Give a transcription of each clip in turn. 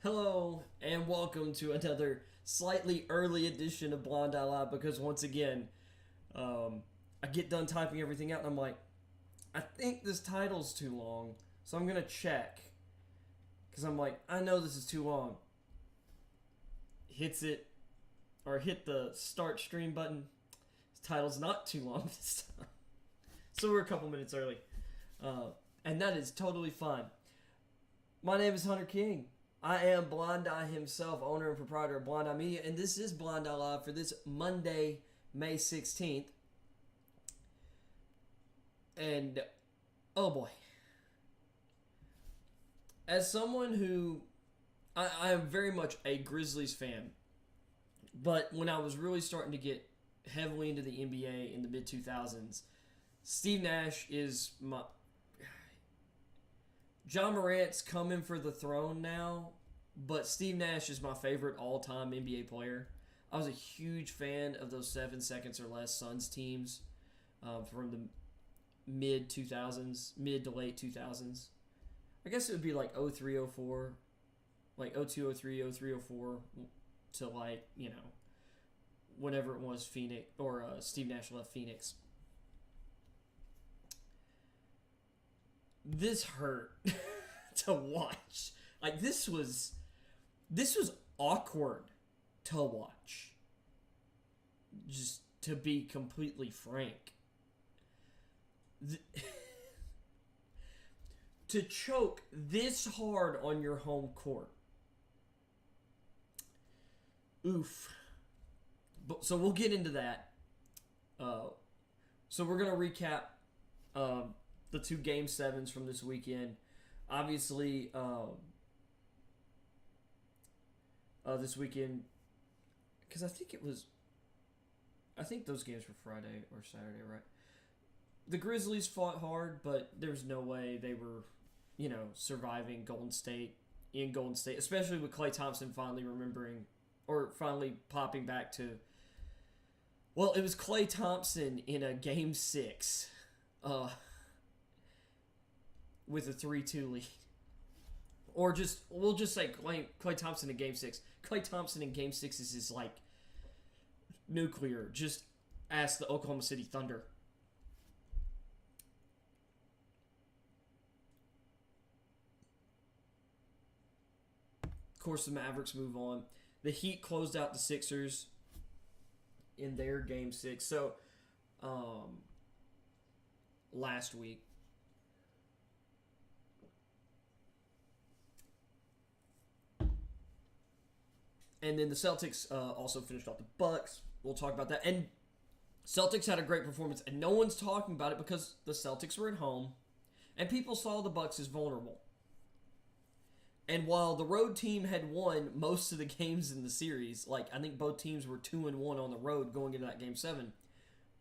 Hello and welcome to another slightly early edition of Blind Eye Live because once again, I get done typing everything out and I'm like, I think this title's too long, so I'm gonna check because I'm like, I know this is too long. Hits it or hit the start stream button. This title's not too long this time, so we're a couple minutes early, and that is totally fine. My name is Hunter King. I am Blind Eye himself, owner and proprietor of Blind Eye Media, and this is Blind Eye Live for this Monday, May 16th. And, oh boy. As someone who, I am very much a Grizzlies fan, but when I was really starting to get heavily into the NBA in the mid-2000s, Steve Nash is my... John Morant's coming for the throne now, but Steve Nash is my favorite all-time NBA player. I was a huge fan of those 7 seconds or less Suns teams from the mid-2000s, mid to late 2000s. I guess it would be like 03, 04, like 02, 03, 03, 04 to like, whenever it was Phoenix, or Steve Nash left Phoenix. This hurt to watch. Like this was awkward to watch. Just to be completely frank. To choke this hard on your home court. Oof. So we'll get into that. So we're gonna recap the 2 Game 7s from this weekend. Obviously, this weekend, because I think those games were Friday or Saturday, right? The Grizzlies fought hard, but there's no way they were, surviving Golden State, especially with Klay Thompson finally finally popping back to, well, it was Klay Thompson in a Game 6, with a 3-2 lead. Or we'll just say Klay Thompson in Game 6. Klay Thompson in Game 6 is like nuclear. Just ask the Oklahoma City Thunder. Of course, the Mavericks move on. The Heat closed out the Sixers in their Game 6. So, last week. And then the Celtics also finished off the Bucks. We'll talk about that. And Celtics had a great performance, and no one's talking about it because the Celtics were at home, and people saw the Bucks as vulnerable. And while the road team had won most of the games in the series, like I think both teams were 2-1 on the road going into that Game 7,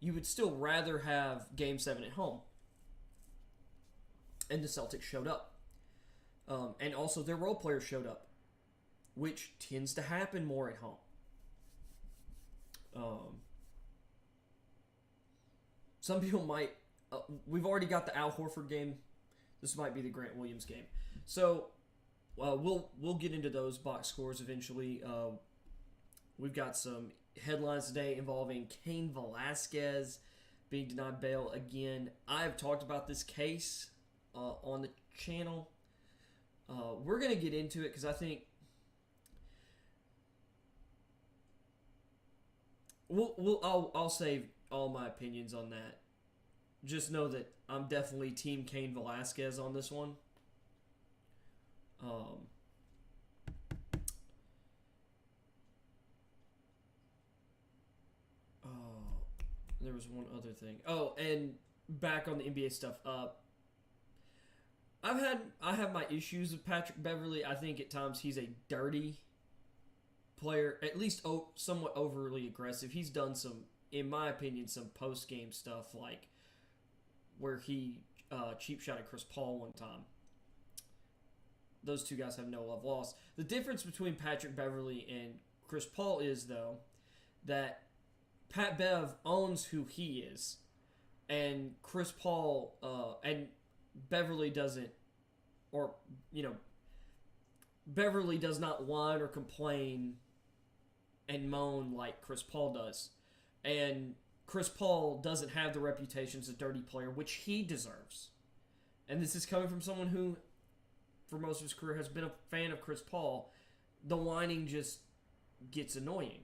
you would still rather have Game 7 at home. And the Celtics showed up. And also their role players showed up, which tends to happen more at home. Some people might... we've already got the Al Horford game. This might be the Grant Williams game. So, we'll get into those box scores eventually. We've got some headlines today involving Cain Velasquez being denied bail again. I've talked about this case on the channel. We're going to get into it because I think... I'll save all my opinions on that. Just know that I'm definitely Team Cain Velasquez on this one. There was one other thing. Oh, and back on the NBA stuff. I have my issues with Patrick Beverley. I think at times he's a dirty player, at least somewhat overly aggressive. He's done some, in my opinion, some post-game stuff, like where he cheap shot at Chris Paul one time. Those two guys have no love lost. The difference between Patrick Beverley and Chris Paul is, though, that Pat Bev owns who he is, and Chris Paul and Beverley doesn't, or, Beverly does not whine or complain and moan like Chris Paul does. And Chris Paul doesn't have the reputation as a dirty player, which he deserves. And this is coming from someone who, for most of his career, has been a fan of Chris Paul. The whining just gets annoying.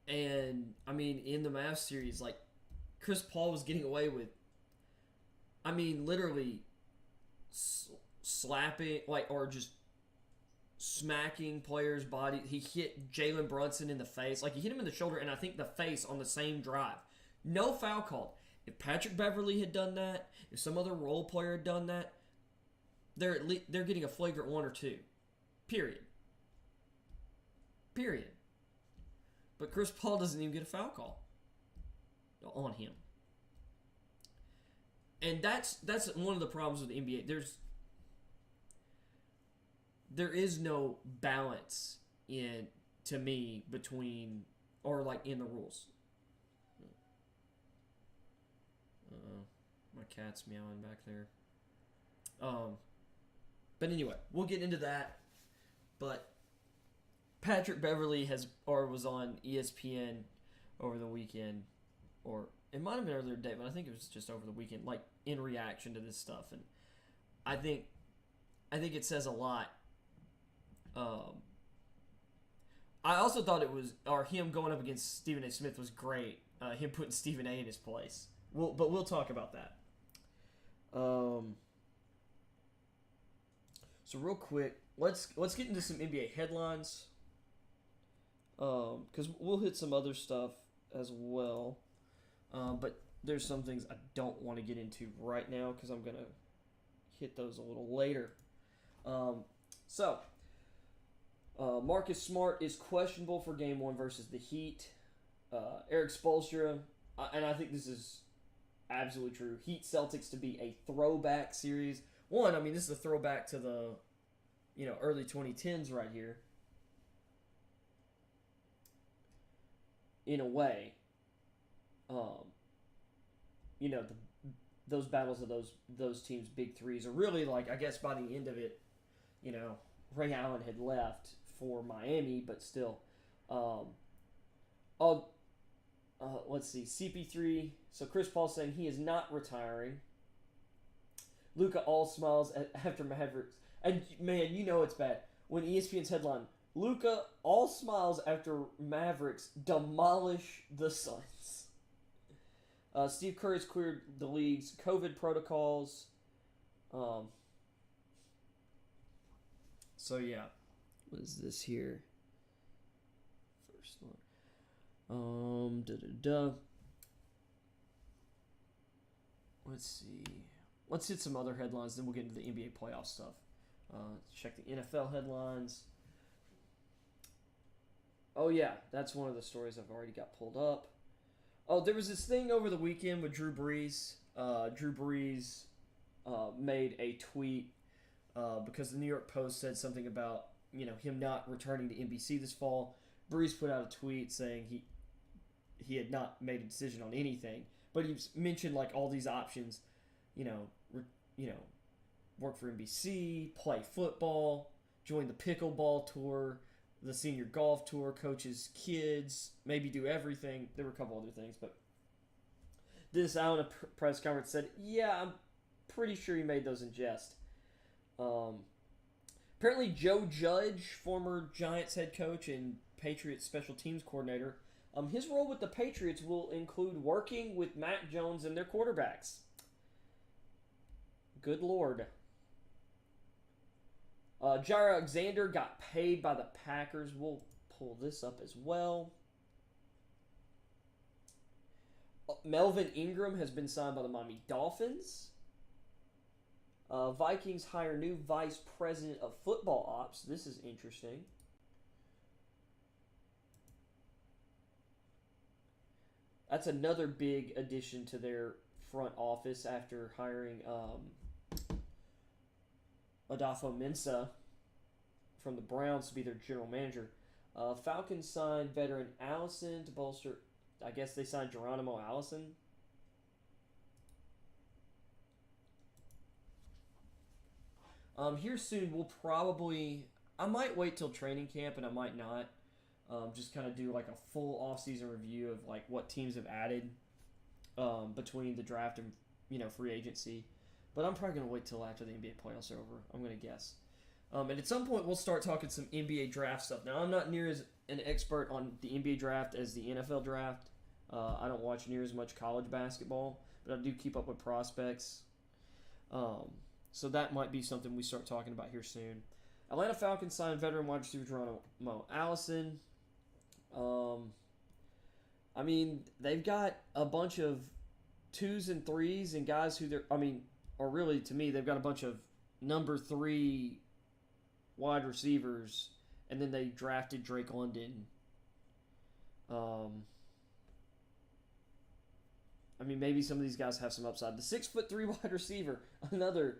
And, I mean, in the Mavs series, like, Chris Paul was getting away with, I mean, literally slapping, like, or just smacking players' body. He hit Jalen Brunson in the face. Like, he hit him in the shoulder and I think the face on the same drive. No foul called. If Patrick Beverly had done that, if some other role player had done that, they're getting a flagrant 1 or 2. Period. But Chris Paul doesn't even get a foul call on him. And that's one of the problems with the NBA. There is no balance to me between, or like in the rules. My cat's meowing back there. But anyway, we'll get into that. But Patrick Beverly was on ESPN over the weekend, or it might have been earlier today, but I think it was just over the weekend, like in reaction to this stuff. And I think it says a lot. I also thought him going up against Stephen A. Smith was great. Him putting Stephen A. in his place. But we'll talk about that. So real quick, let's get into some NBA headlines. Because we'll hit some other stuff as well. But there's some things I don't want to get into right now because I'm gonna hit those a little later. Marcus Smart is questionable for Game 1 versus the Heat. Eric Spoelstra, and I think this is absolutely true. Heat Celtics to be a throwback series. One, I mean, this is a throwback to the, early 2010s right here. In a way, those battles of those teams' big threes are really like, I guess by the end of it, Ray Allen had left for Miami, but still, let's see, CP3. So Chris Paul saying he is not retiring. Luka all smiles after Mavericks, and man, it's bad when ESPN's headline: Luka all smiles after Mavericks demolish the Suns. Steve Kerr has cleared the league's COVID protocols. So yeah, what is this here? First one. Let's see. Let's hit some other headlines, then we'll get into the NBA playoff stuff. Check the NFL headlines. Oh yeah, that's one of the stories I've already got pulled up. Oh, there was this thing over the weekend with Drew Brees. Drew Brees made a tweet because the New York Post said something about him not returning to NBC this fall. Brees put out a tweet saying he had not made a decision on anything, but he mentioned like all these options. Work for NBC, play football, join the pickleball tour, the senior golf tour, coach his kids, maybe do everything. There were a couple other things, but this out in a press conference said, yeah, I'm pretty sure he made those in jest. Apparently Joe Judge, former Giants head coach and Patriots special teams coordinator, his role with the Patriots will include working with Mac Jones and their quarterbacks. Good Lord. Jair Alexander got paid by the Packers. We'll pull this up as well. Melvin Ingram has been signed by the Miami Dolphins. Vikings hire new vice president of football ops. This is interesting. That's another big addition to their front office after hiring Adolfo Mensa from the Browns to be their general manager. Falcons signed veteran Allison to bolster. I guess they signed Geronimo Allison. Here soon, we'll probably. I might wait till training camp, and I might not. Just kind of do like a full off-season review of like what teams have added between the draft and free agency. But I'm probably gonna wait till after the NBA playoffs are over. I'm gonna guess. And at some point, we'll start talking some NBA draft stuff. Now, I'm not near as an expert on the NBA draft as the NFL draft. I don't watch near as much college basketball, but I do keep up with prospects. So that might be something we start talking about here soon. Atlanta Falcons signed veteran wide receiver Geronimo Allison. I mean, they've got a bunch of 2s and 3s and guys who or really to me, they've got a bunch of number 3 wide receivers, and then they drafted Drake London. Maybe some of these guys have some upside. The 6'3" wide receiver, another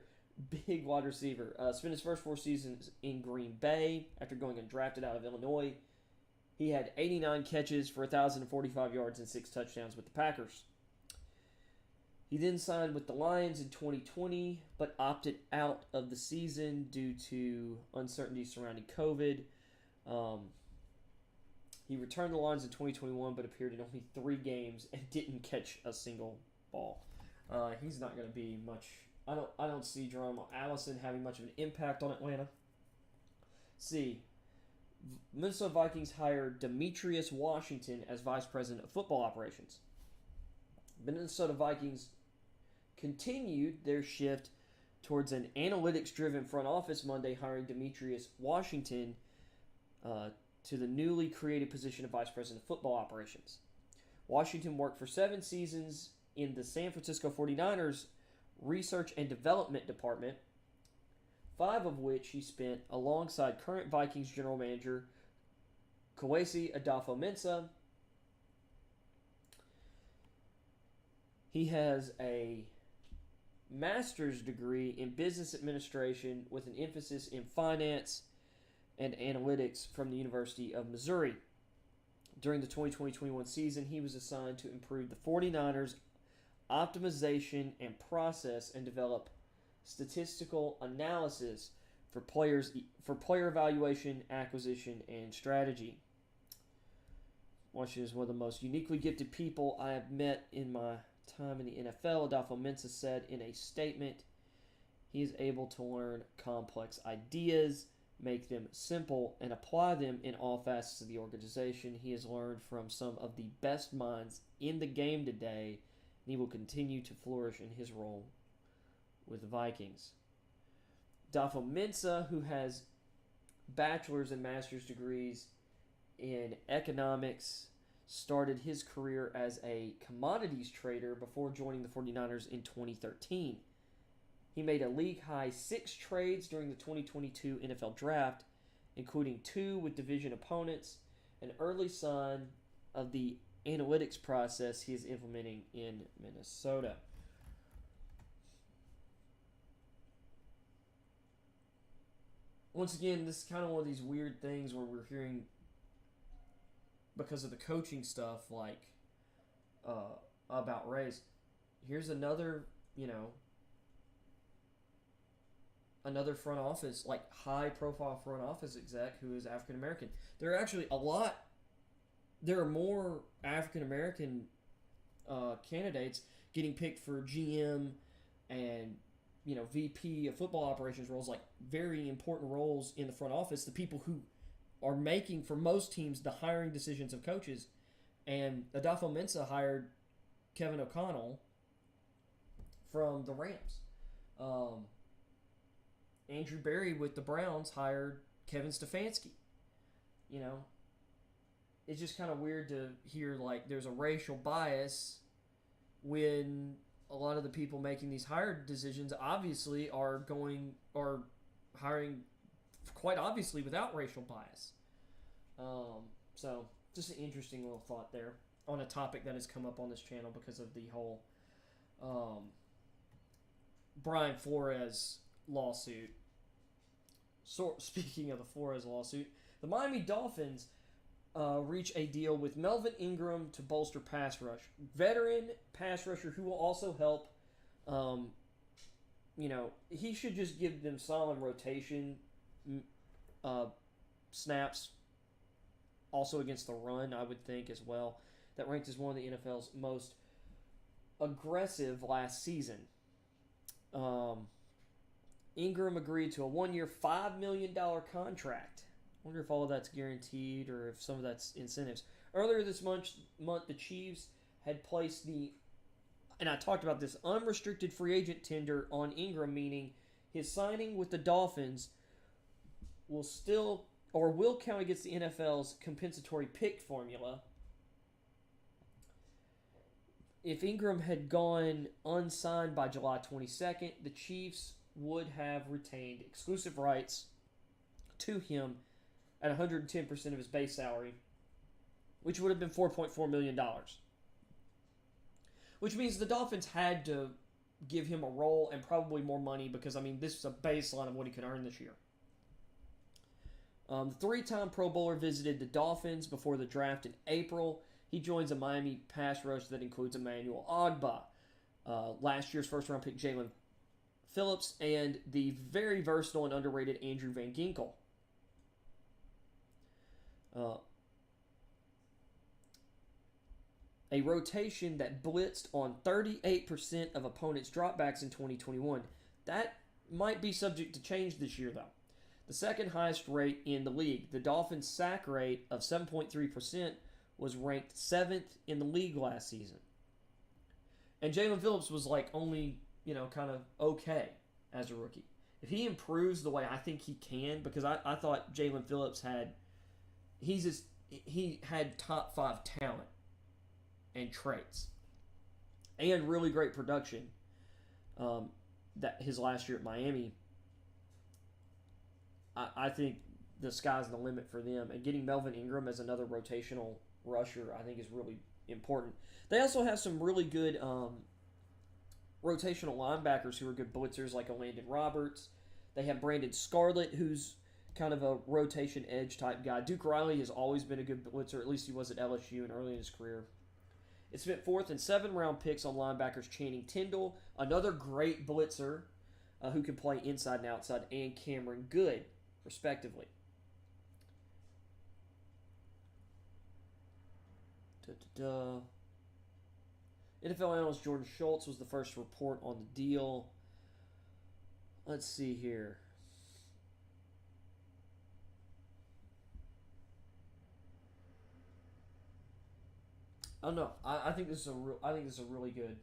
big wide receiver, spent his first 4 seasons in Green Bay after going undrafted out of Illinois. He had 89 catches for 1,045 yards and 6 touchdowns with the Packers. He then signed with the Lions in 2020, but opted out of the season due to uncertainty surrounding COVID. He returned to the Lions in 2021, but appeared in only 3 games and didn't catch a single ball. He's not going to be much. I don't see Geronimo Allison having much of an impact on Atlanta. C. Minnesota Vikings hired Demetrius Washington as Vice President of Football Operations. Minnesota Vikings continued their shift towards an analytics-driven front office Monday, hiring Demetrius Washington to the newly created position of Vice President of Football Operations. Washington worked for 7 seasons in the San Francisco 49ers Research and Development Department, 5 of which he spent alongside current Vikings General Manager Kwesi Adolfo-Mensah. He has a master's degree in business administration with an emphasis in finance and analytics from the University of Missouri. During the 2020-21 season, he was assigned to improve the 49ers' optimization and process and develop statistical analysis for player evaluation, acquisition, and strategy. Washington is one of the most uniquely gifted people I have met in my time in the NFL, Adolfo-Mensah said in a statement. He is able to learn complex ideas, make them simple, and apply them in all facets of the organization. He has learned from some of the best minds in the game today, and he will continue to flourish in his role with the Vikings. Adolfo-Mensah, who has bachelor's and master's degrees in economics, started his career as a commodities trader before joining the 49ers in 2013. He made a league-high 6 trades during the 2022 NFL Draft, including 2 with division opponents, an early sign of the analytics process he is implementing in Minnesota. Once again, this is kind of one of these weird things where we're hearing, because of the coaching stuff, like about race. Here's another, another front office, like high-profile front office exec who is African American. There are actually there are more African American candidates getting picked for GM and VP of football operations roles, like very important roles in the front office. The people who are making, for most teams, the hiring decisions of coaches. And Adolfo-Mensah hired Kevin O'Connell from the Rams. Andrew Berry with the Browns hired Kevin Stefanski. It's just kind of weird to hear like there's a racial bias when a lot of the people making these hired decisions obviously are hiring quite obviously without racial bias. So just an interesting little thought there on a topic that has come up on this channel because of the whole Brian Flores lawsuit. So, speaking of the Flores lawsuit, the Miami Dolphins reach a deal with Melvin Ingram to bolster pass rush. Veteran pass rusher who will also help he should just give them solid rotation uh, snaps. Also against the run, I would think as well. That ranked as one of the NFL's most aggressive last season. Ingram agreed to a 1-year, $5 million contract. I wonder if all of that's guaranteed or if some of that's incentives. Earlier this month, the Chiefs had placed and I talked about this, unrestricted free agent tender on Ingram, meaning his signing with the Dolphins will count against the NFL's compensatory pick formula. If Ingram had gone unsigned by July 22nd, the Chiefs would have retained exclusive rights to him at 110% of his base salary, which would have been $4.4 million. Which means the Dolphins had to give him a role and probably more money because, this is a baseline of what he could earn this year. The three-time Pro Bowler visited the Dolphins before the draft in April. He joins a Miami pass rush that includes Emmanuel Ogbah, last year's first-round pick Jalen Phillips, and the very versatile and underrated Andrew Van Ginkel. A rotation that blitzed on 38% of opponents' dropbacks in 2021. That might be subject to change this year, though. The second highest rate in the league. The Dolphins' sack rate of 7.3% was ranked 7th in the league last season. And Jalen Phillips was only, kind of okay as a rookie. If he improves the way I think he can, because I thought Jalen Phillips he had top 5 talent and traits and really great production that his last year at Miami. I think the sky's the limit for them, and getting Melvin Ingram as another rotational rusher I think is really important. They also have some really good rotational linebackers who are good blitzers, like a Landon Roberts. They have Brandon Scarlett, who's kind of a rotation edge type guy. Duke Riley has always been a good blitzer, at least he was at LSU and early in his career. It spent 4th and 7th round picks on linebackers Channing Tindall, another great blitzer who can play inside and outside, and Cameron Good, respectively. NFL analyst Jordan Schultz was the first to report on the deal. Let's see here. I don't know. I think this is a really good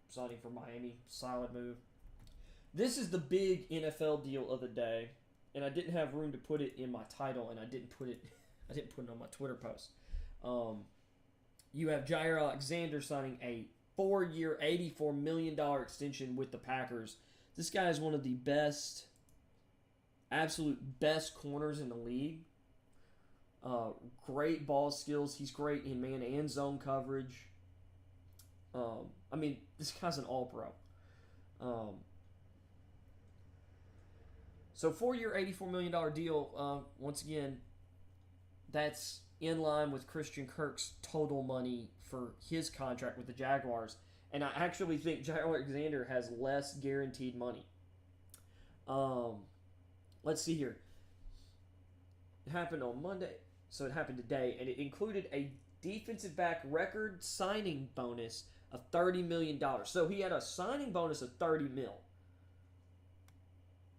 signing for Miami. Solid move. This is the big NFL deal of the day, and I didn't have room to put it in my title, and I didn't put it on my Twitter post. You have Jair Alexander signing a 4-year, $84 million extension with the Packers. This guy is one of the absolute best corners in the league. Great ball skills. He's great in man and zone coverage. This guy's an all-pro. So 4-year, $84 million deal. Once again, that's in line with Christian Kirk's total money for his contract with the Jaguars. And I actually think Jair Alexander has less guaranteed money. Let's see here. It happened on Monday, so it happened today, and it included a defensive back record signing bonus of $30 million. So he had a signing bonus of $30 mil.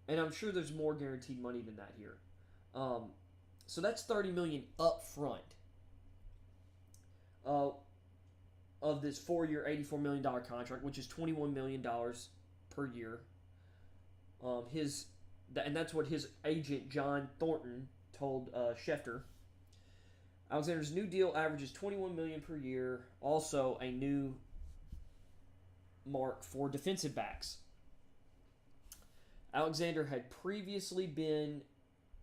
And I'm sure there's more guaranteed money than that here. So that's $30 million up front of this 4-year, $84 million contract, which is $21 million per year. And that's what his agent, John Thornton, told Schefter. Alexander's new deal averages $21 million per year. Also, a new mark for defensive backs. Alexander had previously been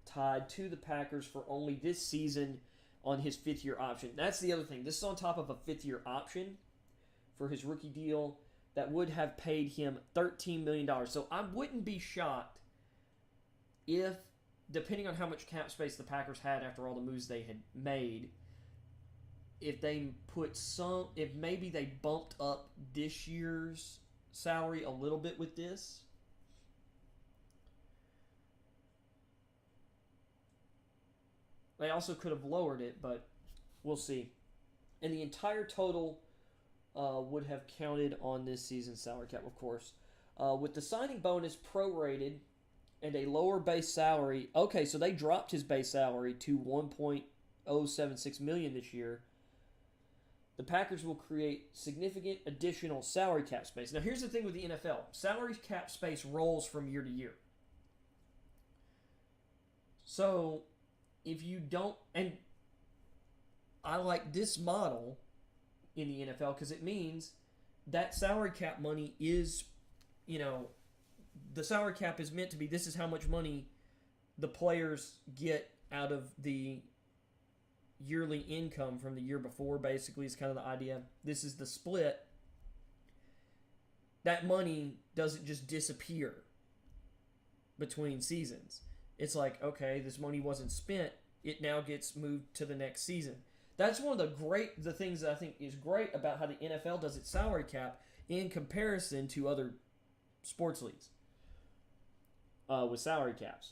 tied to the Packers for only this season on his 5th-year option. That's the other thing. This is on top of a 5th-year option for his rookie deal that would have paid him $13 million. So I wouldn't be shocked if, depending on how much cap space the Packers had after all the moves they had made, if maybe they bumped up this year's salary a little bit with this. They also could have lowered it, but we'll see. And the entire total would have counted on this season's salary cap, of course. With the signing bonus prorated and a lower base salary. Okay, so they dropped his base salary to $1.076 million this year. The Packers will create significant additional salary cap space. Now, here's the thing with the NFL. Salary cap space rolls from year to year. So, if you don't... And I like this model in the NFL because it means that salary cap money is, the salary cap is meant to be, this is how much money the players get out of the yearly income from the year before, basically, is kind of the idea. This is the split. That money doesn't just disappear between seasons. It's like, okay, this money wasn't spent. It now gets moved to the next season. That's one of the things that I think is great about how the NFL does its salary cap in comparison to other sports leagues with salary caps.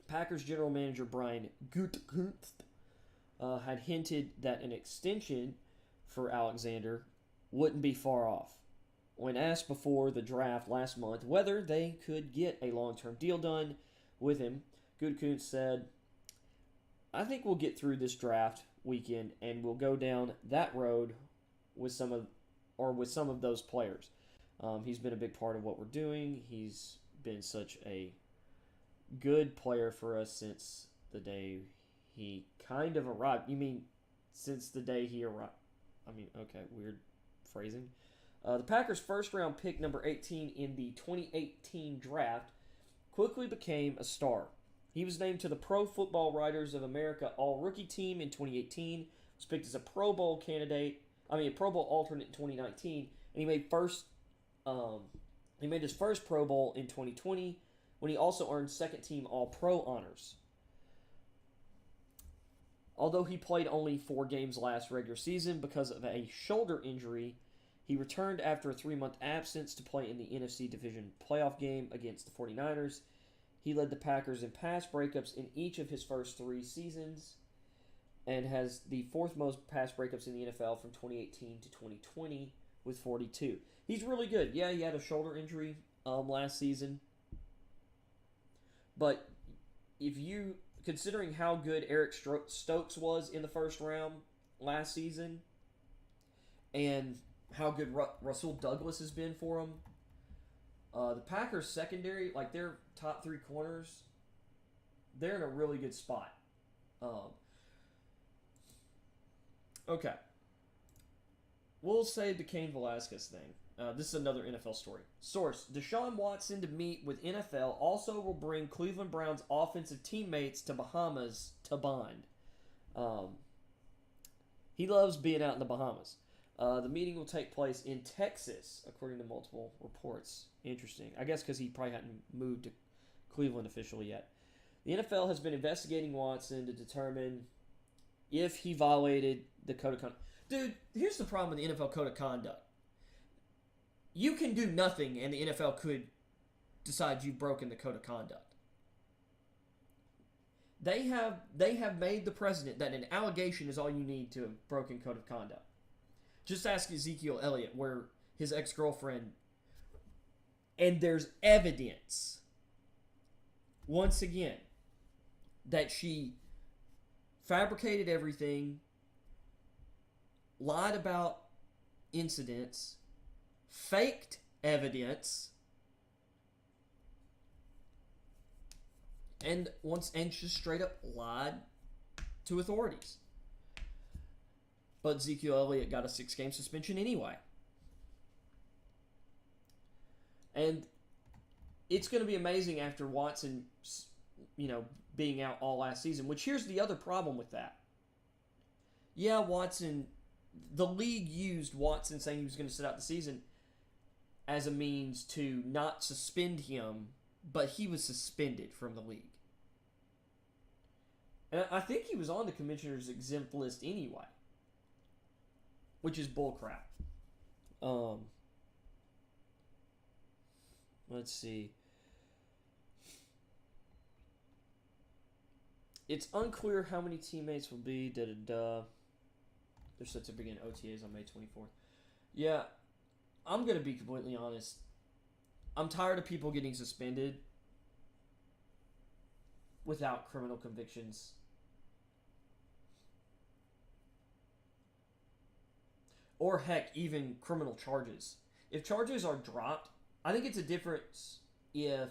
Packers general manager Brian Gutekunst had hinted that an extension for Alexander wouldn't be far off. When asked before the draft last month whether they could get a long-term deal done with him, Gutekunst said, "I think we'll get through this draft weekend and we'll go down that road with some of those players. He's been a big part of what we're doing. He's been such a good player for us since the day he kind of arrived." You mean since the day he arrived? I mean, okay, weird phrasing. The Packers' first-round pick, number 18 in the 2018 draft, quickly became a star. He was named to the Pro Football Writers of America All-Rookie Team in 2018, was picked as a Pro Bowl alternate in 2019, and he made his first Pro Bowl in 2020, when he also earned second-team All-Pro honors. Although he played only 4 games last regular season because of a shoulder injury, he returned after a 3-month absence to play in the NFC Division playoff game against the 49ers. He led the Packers in pass breakups in each of his first 3 seasons and has the 4th most pass breakups in the NFL from 2018 to 2020 with 42. He's really good. Yeah, he had a shoulder injury last season. But considering how good Eric Stokes was in the first round last season and how good Rasul Douglas has been for him, the Packers secondary, like their top 3 corners, they're in a really good spot. Okay. We'll save the Cain Velasquez thing. This is another NFL story. Source: Deshaun Watson to meet with NFL also will bring Cleveland Browns offensive teammates to Bahamas to bond. He loves being out in the Bahamas. The meeting will take place in Texas, according to multiple reports. Interesting. I guess because he probably hadn't moved to Cleveland officially yet. The NFL has been investigating Watson to determine if he violated the code of conduct. Dude, here's the problem with the NFL code of conduct. You can do nothing, and the NFL could decide you've broken the code of conduct. They have made the precedent that an allegation is all you need to have broken code of conduct. Just ask Ezekiel Elliott, where his ex-girlfriend, and there's evidence, once again, that she fabricated everything, lied about incidents, faked evidence, and just straight up lied to authorities. But Ezekiel Elliott got a 6-game suspension anyway. And it's going to be amazing after Watson, being out all last season. Which, here's the other problem with that. Yeah, Watson, the league used Watson saying he was going to sit out the season as a means to not suspend him, but he was suspended from the league. And I think he was on the commissioner's exempt list anyway, which is bullcrap. Let's see. It's unclear how many teammates will be. Da da da. They're set to begin OTAs on May 24th. Yeah, I'm gonna be completely honest. I'm tired of people getting suspended without criminal convictions. Or heck, even criminal charges. If charges are dropped, I think it's a difference if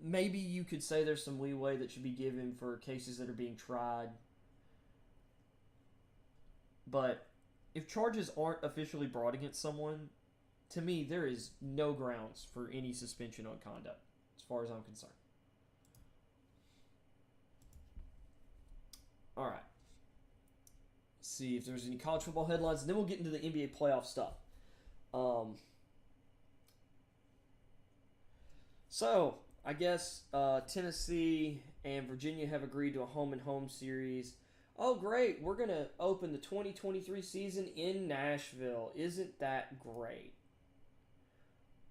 maybe you could say there's some leeway that should be given for cases that are being tried. But if charges aren't officially brought against someone, to me, there is no grounds for any suspension on conduct, as far as I'm concerned. All right. Let's see if there's any college football headlines, and then we'll get into the NBA playoff stuff. So, I guess Tennessee and Virginia have agreed to a home-and-home series. Oh, great. We're going to open the 2023 season in Nashville. Isn't that great?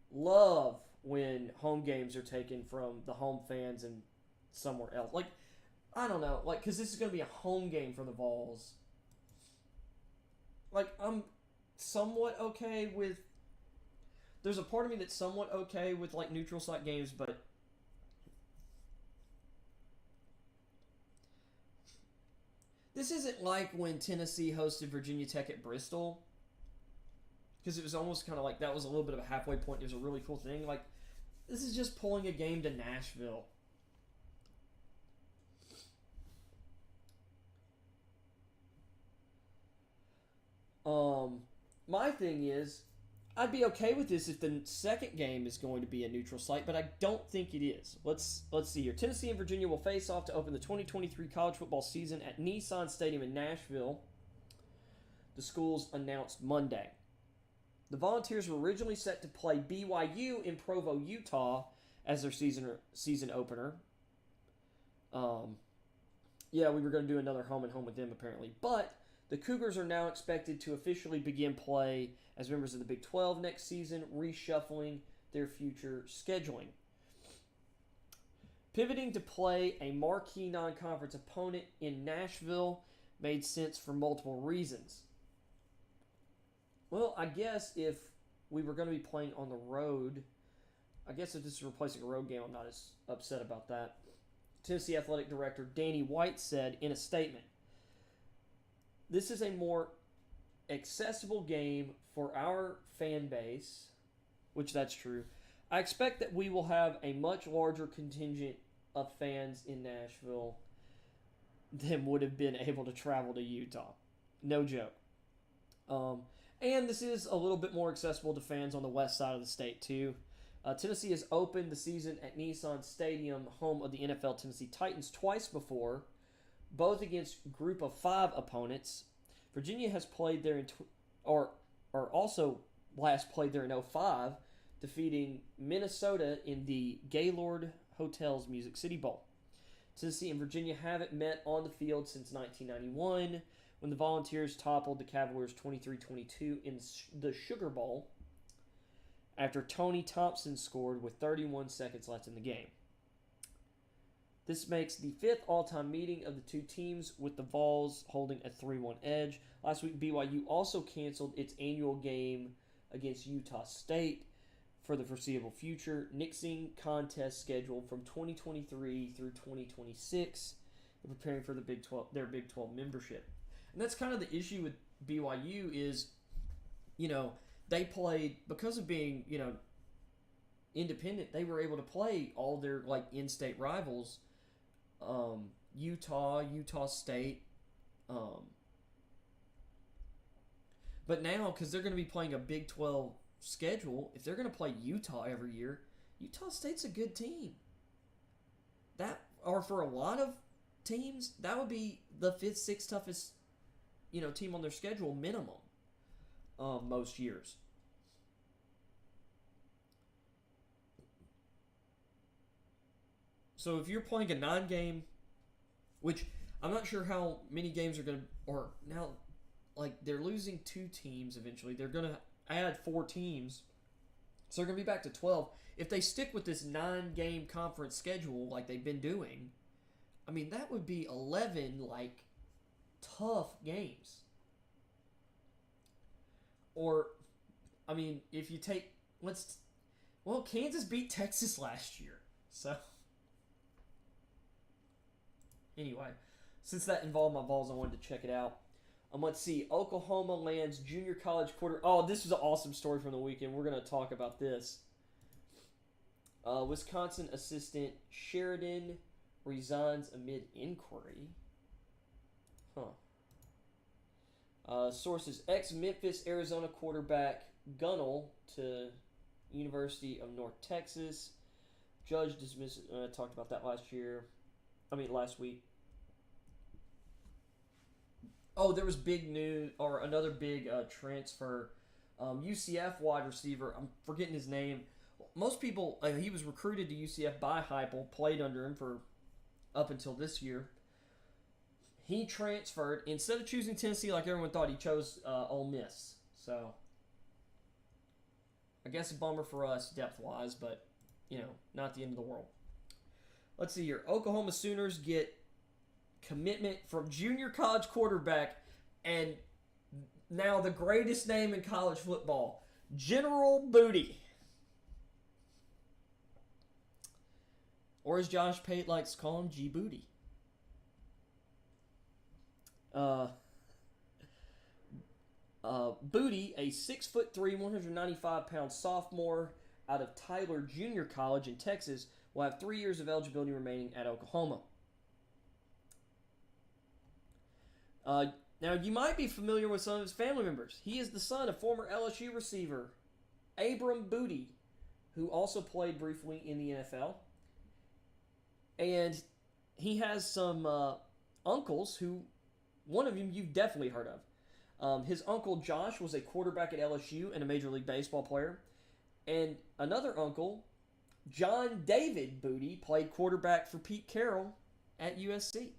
Love when home games are taken from the home fans and somewhere else. Like, I don't know. Like, because this is going to be a home game for the Vols. Like, I'm somewhat okay with... There's a part of me that's somewhat okay with, like, neutral site games, but... This isn't like when Tennessee hosted Virginia Tech at Bristol. Because it was almost kind of like that was a little bit of a halfway point. It was a really cool thing. Like, this is just pulling a game to Nashville. My thing is, I'd be okay with this if the second game is going to be a neutral site, but I don't think it is. Let's see here. Tennessee and Virginia will face off to open the 2023 college football season at Nissan Stadium in Nashville. The schools announced Monday. The Volunteers were originally set to play BYU in Provo, Utah, as their season opener. Yeah, we were going to do another home and home with them apparently, but the Cougars are now expected to officially begin play as members of the Big 12 next season, reshuffling their future scheduling. Pivoting to play a marquee non-conference opponent in Nashville made sense for multiple reasons. Well, I guess if we were going to be playing on the road, I guess if this is replacing a road game, I'm not as upset about that. Tennessee Athletic Director Danny White said in a statement, "This is a more accessible game for our fan base," which that's true. "I expect that we will have a much larger contingent of fans in Nashville than would have been able to travel to Utah." No joke. And this is a little bit more accessible to fans on the west side of the state, too. Tennessee has opened the season at Nissan Stadium, home of the NFL Tennessee Titans, twice before, both against group of 5 opponents. Virginia has played there also last played there in 2005, defeating Minnesota in the Gaylord Hotels Music City Bowl. Tennessee and Virginia haven't met on the field since 1991, when the Volunteers toppled the Cavaliers 23-22 in the Sugar Bowl after Tony Thompson scored with 31 seconds left in the game. This makes the 5th all-time meeting of the two teams, with the Vols holding a 3-1 edge. Last week, BYU also canceled its annual game against Utah State for the foreseeable future, nixing contests scheduled from 2023 through 2026, and preparing for their Big 12 membership. And that's kind of the issue with BYU is, they played, because of being, independent, they were able to play all their, in-state rivals, Utah State. But now, because they're going to be playing a Big 12 schedule, if they're going to play Utah every year, Utah State's a good team. Or for a lot of teams, that would be the 5th, 6th toughest, team on their schedule minimum most years. So if you're playing a 9-game, which I'm not sure how many games are going to, or now, they're losing 2 teams eventually. They're going to add 4 teams. So they're going to be back to 12. If they stick with this 9-game conference schedule like they've been doing, I mean, that would be 11, like, tough games. Or, I mean, if you take, Kansas beat Texas last year. So, anyway, since that involved my balls, I wanted to check it out. Let's see. Oklahoma lands junior college quarter. Oh, this was an awesome story from the weekend. We're going to talk about this. Wisconsin assistant Sheridan resigns amid inquiry. Sources: ex-Memphis, Arizona quarterback Gunnell to University of North Texas. Judge dismissed. Talked about that last week. Oh, there was big news, or another big transfer. UCF wide receiver, I'm forgetting his name. Most people, he was recruited to UCF by Heupel, played under him for up until this year. He transferred. Instead of choosing Tennessee like everyone thought, he chose Ole Miss. So, I guess a bummer for us depth-wise, but, not the end of the world. Let's see here. Oklahoma Sooners get commitment from junior college quarterback and now the greatest name in college football, General Booty. Or as Josh Pate likes to call him, G Booty. Booty, a 6'3", 195-pound sophomore out of Tyler Junior College in Texas, will have 3 years of eligibility remaining at Oklahoma. Now, you might be familiar with some of his family members. He is the son of former LSU receiver Abram Booty, who also played briefly in the NFL. And he has some uncles who, one of them you've definitely heard of. His uncle Josh was a quarterback at LSU and a Major League Baseball player. And another uncle, John David Booty, played quarterback for Pete Carroll at USC.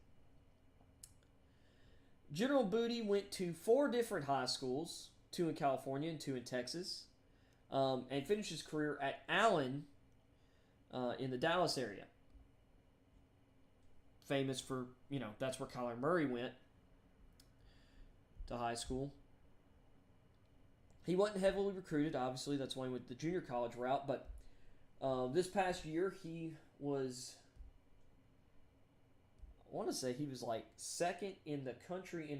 General Booty went to 4 different high schools, 2 in California and 2 in Texas, and finished his career at Allen in the Dallas area. Famous for, that's where Kyler Murray went to high school. He wasn't heavily recruited, obviously. That's why he went the junior college route. But this past year, he was, I want to say he was like second in the country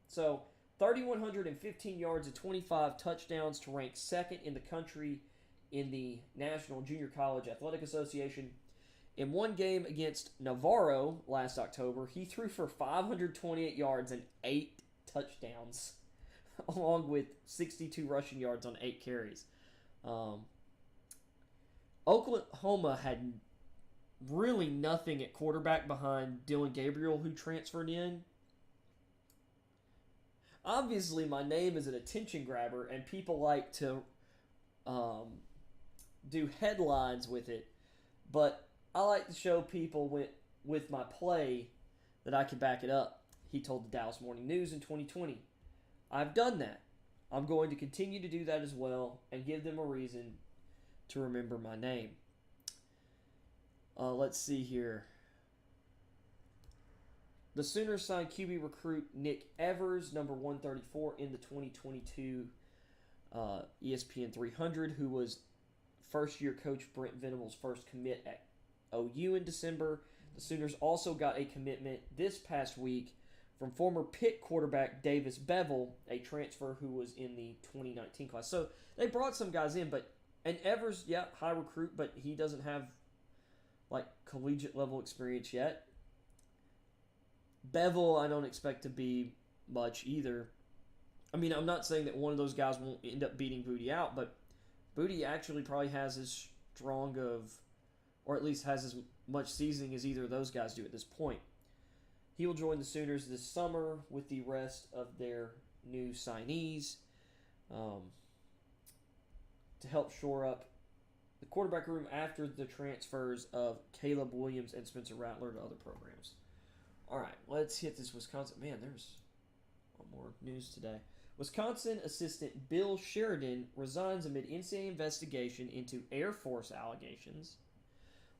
So 3,115 yards and 25 touchdowns to rank second in the country in the National Junior College Athletic Association. In one game against Navarro last October, he threw for 528 yards and 8 touchdowns, along with 62 rushing yards on 8 carries. Oklahoma had really nothing at quarterback behind Dylan Gabriel, who transferred in. Obviously, my name is an attention grabber, and people like to do headlines with it, but I like to show people with my play that I can back it up, he told the Dallas Morning News in 2020. I've done that. I'm going to continue to do that as well and give them a reason to remember my name. Let's see here. The Sooners signed QB recruit Nick Evers, number 134 in the 2022 ESPN 300, who was first-year coach Brent Venables' first commit at OU in December. The Sooners also got a commitment this past week from former Pitt quarterback Davis Bevel, a transfer who was in the 2019 class. So they brought some guys in, and Evers, high recruit, but he doesn't have collegiate level experience yet. Bevel, I don't expect to be much either. I mean, I'm not saying that one of those guys won't end up beating Booty out, but Booty actually probably has as strong of, or at least has as much seasoning as either of those guys do at this point. He will join the Sooners this summer with the rest of their new signees to help shore up the quarterback room after the transfers of Caleb Williams and Spencer Rattler to other programs. All right, let's hit this Wisconsin. Man, there's a lot more news today. Wisconsin assistant Bill Sheridan resigns amid NCAA investigation into Air Force allegations.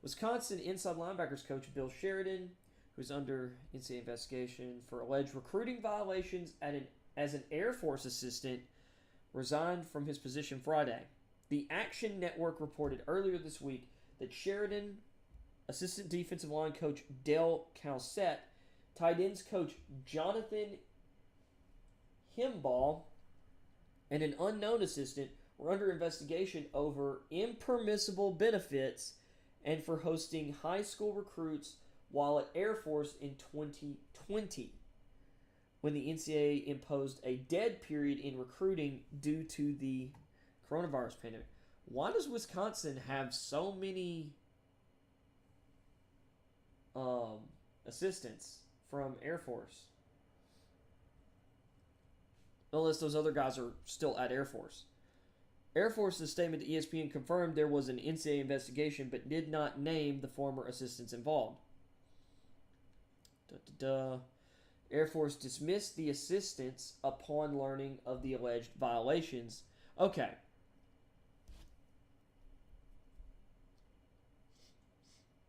Wisconsin inside linebackers coach Bill Sheridan, who's under NCAA investigation for alleged recruiting violations as an Air Force assistant, resigned from his position Friday. The Action Network reported earlier this week that Sheridan, assistant defensive line coach Dale Calcett, tight ends coach Jonathan Himball, and an unknown assistant were under investigation over impermissible benefits and for hosting high school recruits while at Air Force in 2020, when the NCAA imposed a dead period in recruiting due to the coronavirus pandemic. Why does Wisconsin have so many assistants from Air Force? Unless those other guys are still at Air Force. Air Force's statement to ESPN confirmed there was an NCAA investigation but did not name the former assistants involved. Air Force dismissed the assistants upon learning of the alleged violations. Okay.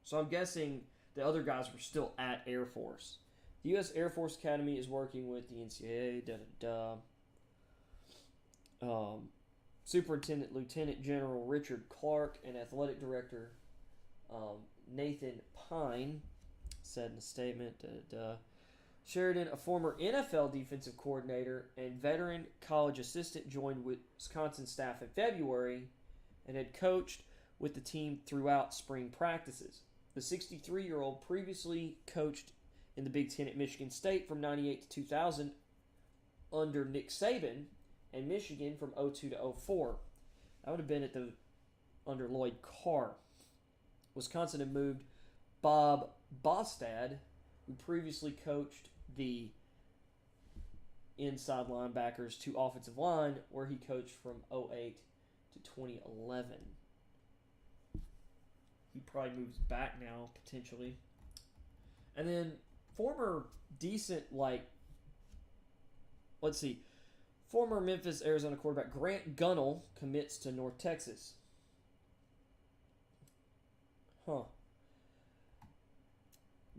So I'm guessing the other guys were still at Air Force. The U.S. Air Force Academy is working with the NCAA. Superintendent Lieutenant General Richard Clark and Athletic Director Nathan Pine said in a statement that Sheridan, a former NFL defensive coordinator and veteran college assistant, joined Wisconsin staff in February and had coached with the team throughout spring practices. The 63-year-old previously coached in the Big Ten at Michigan State from 98 to 2000 under Nick Saban, and Michigan from 02 to 04. That would have been under Lloyd Carr. Wisconsin had moved Bob Bostad, who previously coached the inside linebackers, to offensive line, where he coached from 08 to 2011. He probably moves back now, potentially. And then former Memphis, Arizona quarterback Grant Gunnell commits to North Texas.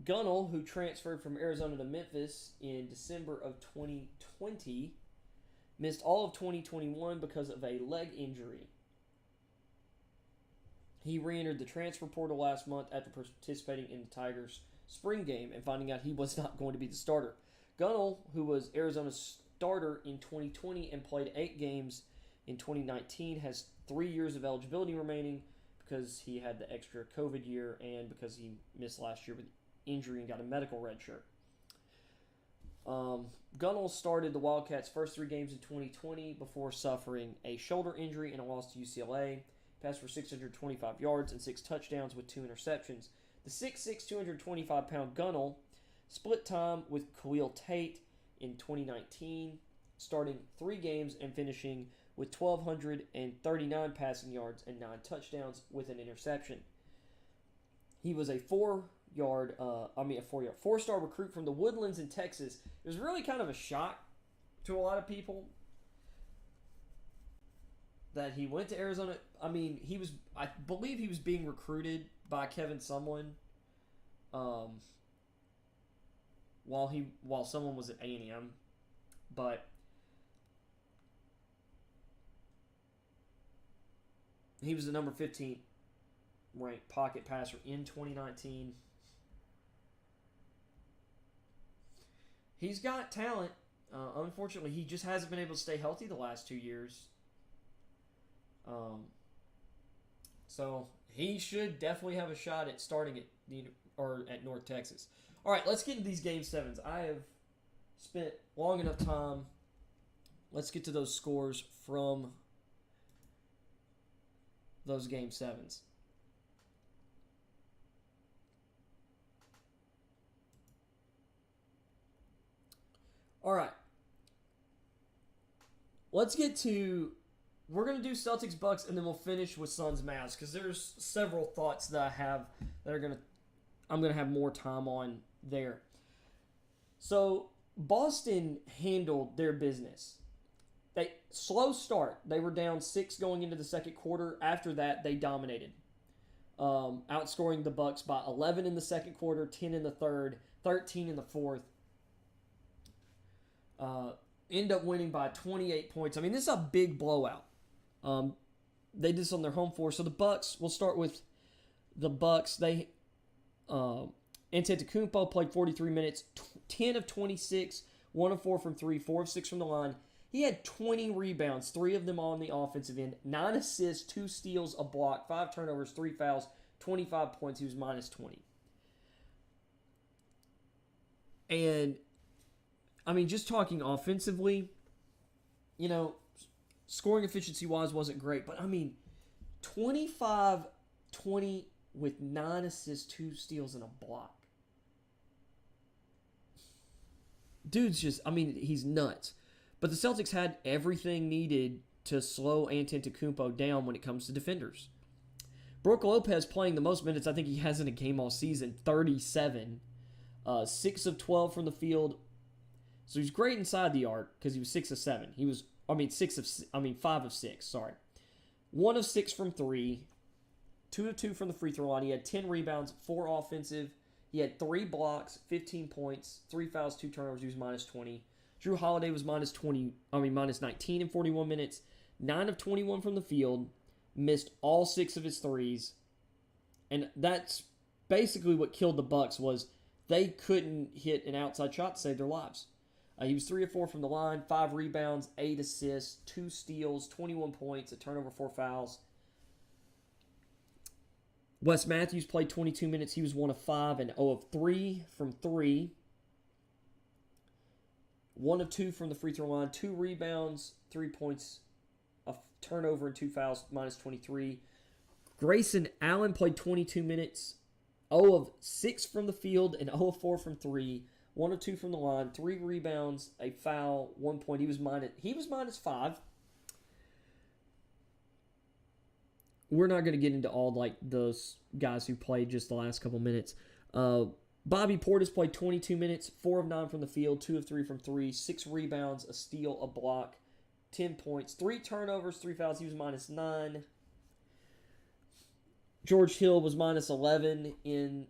Gunnell, who transferred from Arizona to Memphis in December of 2020, missed all of 2021 because of a leg injury. He re-entered the transfer portal last month after participating in the Tigers' spring game and finding out he was not going to be the starter. Gunnell, who was Arizona's starter in 2020 and played 8 games in 2019, has 3 years of eligibility remaining because he had the extra COVID year and because he missed last year with injury and got a medical red shirt. Gunnell started the Wildcats' first 3 games in 2020 before suffering a shoulder injury and a loss to UCLA. Passed for 625 yards and 6 touchdowns with 2 interceptions. The 6'6", 225-pound Gunnell split time with Khalil Tate in 2019, starting 3 games and finishing with 1,239 passing yards and 9 touchdowns with an interception. He was a 4-star recruit from the Woodlands in Texas. It was really kind of a shock to a lot of people that he went to Arizona. I believe he was being recruited by Kevin Sumlin while someone was at A&M, but he was the number 15 ranked pocket passer in 2019. He's got talent. Unfortunately, he just hasn't been able to stay healthy the last 2 years. So he should definitely have a shot at starting at North Texas. All right, let's get into these Game 7s. I have spent long enough time. Let's get to those scores from those Game 7s. All right. Let's get to... We're going to do Celtics Bucks, and then we'll finish with Suns Mavs, because there's several thoughts that I have that I'm going to have more time on there. So, Boston handled their business. slow start. They were down 6 going into the second quarter. After that, they dominated, outscoring the Bucks by 11 in the second quarter, 10 in the third, 13 in the fourth. End up winning by 28 points. I mean, this is a big blowout. They did this on their home floor. So the Bucks, we'll start with the Bucks. They Antetokounmpo played 43 minutes, 10 of 26, 1 of 4 from 3, 4 of 6 from the line. He had 20 rebounds, 3 of them on the offensive end, 9 assists, 2 steals, a block, 5 turnovers, 3 fouls, 25 points. He was minus 20. And, I mean, just talking offensively, you know, scoring efficiency-wise wasn't great. But, I mean, 25-20 with 9 assists, 2 steals, and a block. Dude's just, I mean, he's nuts. But the Celtics had everything needed to slow Antetokounmpo down when it comes to defenders. Brook Lopez playing the most minutes I think he has in a game all season, 37. 6 of 12 from the field. So he's great inside the arc because he was 6 of 7. He was, 5 of 6, sorry. 1 of 6 from 3. 2 of 2 from the free throw line. He had 10 rebounds, 4 offensive. He had 3 blocks, 15 points, 3 fouls, 2 turnovers. He was minus 20. Drew Holiday was minus 19 in 41 minutes. 9 of 21 from the field. Missed all 6 of his threes. And that's basically what killed the Bucks was they couldn't hit an outside shot to save their lives. He was 3 of 4 from the line, 5 rebounds, 8 assists, 2 steals, 21 points, a turnover, 4 fouls. Wes Matthews played 22 minutes. He was 1 of 5 and 0 of 3 from 3. 1 of 2 from the free throw line, 2 rebounds, 3 points, a turnover, and 2 fouls, minus 23. Grayson Allen played 22 minutes, 0 of 6 from the field, and 0 of 4 from 3. 1 of 2 from the line, 3 rebounds, a foul, 1 point. He was minus 5. We're not going to get into all like those guys who played just the last couple minutes. Bobby Portis played 22 minutes, 4 of 9 from the field, 2 of 3 from 3, 6 rebounds, a steal, a block, 10 points, 3 turnovers, 3 fouls. He was minus 9. George Hill was minus 7 in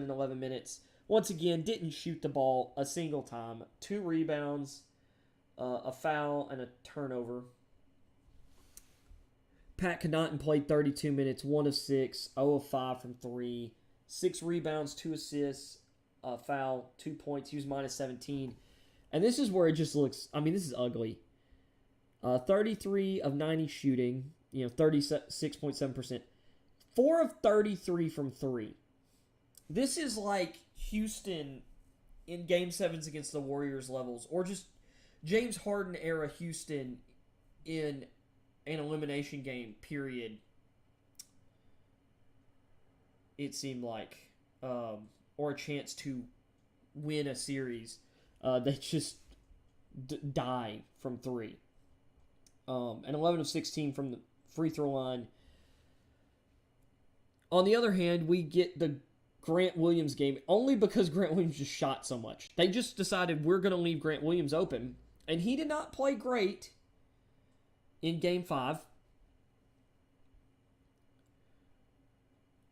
11 minutes. Once again, didn't shoot the ball a single time. 2 rebounds, a foul, and a turnover. Pat Connaughton played 32 minutes, 1 of 6, 0 of 5 from 3, 6 rebounds, 2 assists, a foul, 2 points. He was minus 17. And this is where it just looks, this is ugly. 33 of 90 shooting, 36.7%. 4 of 33 from 3. This is like Houston in Game 7s against the Warriors levels, or just James Harden era Houston in an elimination game, period. It seemed like, or a chance to win a series. They just die from 3. And 11 of 16 from the free throw line. On the other hand, we get the Grant Williams game only because Grant Williams just shot so much. They just decided we're going to leave Grant Williams open. And he did not play great in Game 5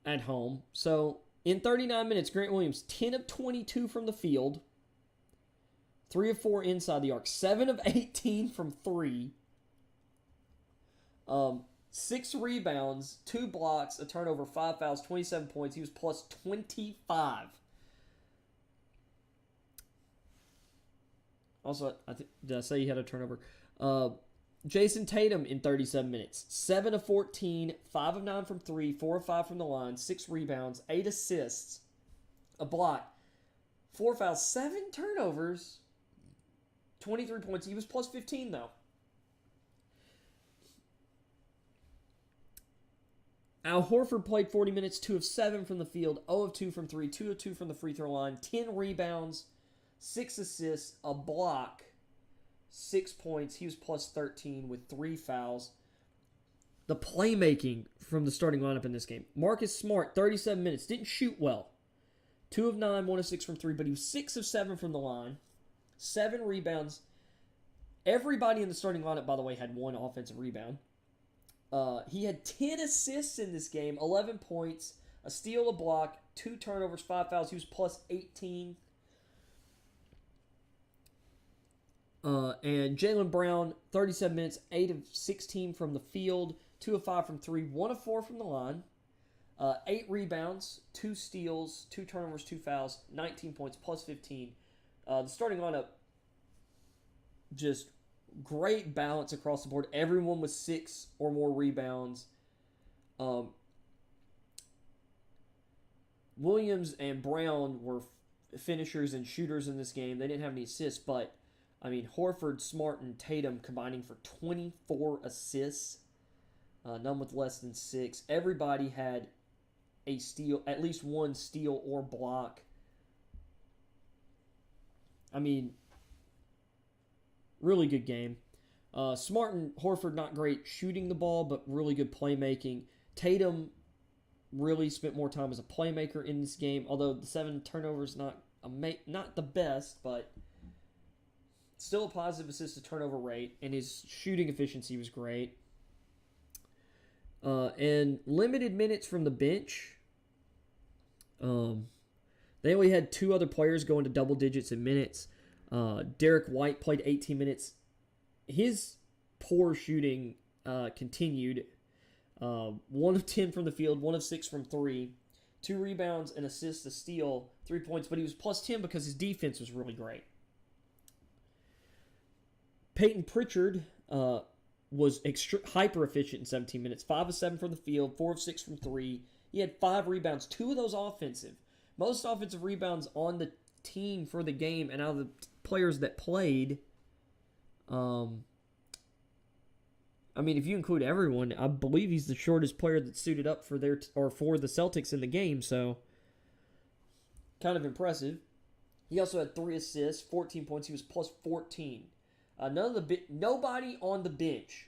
at home. So, in 39 minutes, Grant Williams, 10 of 22 from the field, 3 of 4 inside the arc, 7 of 18 from 3, 6 rebounds, 2 blocks, a turnover, 5 fouls, 27 points. He was plus 25. Also, did I say he had a turnover? Jason Tatum in 37 minutes. 7 of 14, 5 of 9 from 3, 4 of 5 from the line, 6 rebounds, 8 assists, a block, 4 fouls, 7 turnovers, 23 points. He was plus 15, though. Al Horford played 40 minutes, 2 of 7 from the field, 0 of 2 from 3, 2 of 2 from the free throw line, 10 rebounds, 6 assists, a block, 6 points. He was plus 13 with 3 fouls. The playmaking from the starting lineup in this game. Marcus Smart, 37 minutes, didn't shoot well. 2 of 9, 1 of 6 from 3, but he was 6 of 7 from the line, 7 rebounds, Everybody in the starting lineup, by the way, had 1 offensive rebound. He had 10 assists in this game, 11 points, a steal, a block, 2 turnovers, 5 fouls. He was plus 18. And Jaylen Brown, 37 minutes, 8 of 16 from the field, 2 of 5 from 3, 1 of 4 from the line. 8 rebounds, 2 steals, 2 turnovers, 2 fouls, 19 points, plus 15. The starting lineup, just great balance across the board. Everyone with 6 or more rebounds. Williams and Brown were finishers and shooters in this game. They didn't have any assists, but I mean, Horford, Smart, and Tatum combining for 24 assists. None with less than 6. Everybody had a steal, at least 1 steal or block. I mean, really good game. Smart and Horford, not great shooting the ball, but really good playmaking. Tatum really spent more time as a playmaker in this game, although the 7 turnovers not the best, but still a positive assist to turnover rate, and his shooting efficiency was great. And limited minutes from the bench. They only had 2 other players go into double digits in minutes. Derek White played 18 minutes. His poor shooting continued. 1 of 10 from the field, 1 of 6 from 3. 2 rebounds, an assist, a steal, 3 points. But he was plus 10 because his defense was really great. Peyton Pritchard was hyper efficient in 17 minutes. 5 of 7 from the field, 4 of 6 from 3. He had 5 rebounds, 2 of those offensive. Most offensive rebounds on the team for the game, and out of the players that played, I mean, if you include everyone, I believe he's the shortest player that suited up for for the Celtics in the game, so kind of impressive. He also had 3 assists, 14 points. He was plus 14. Nobody on the bench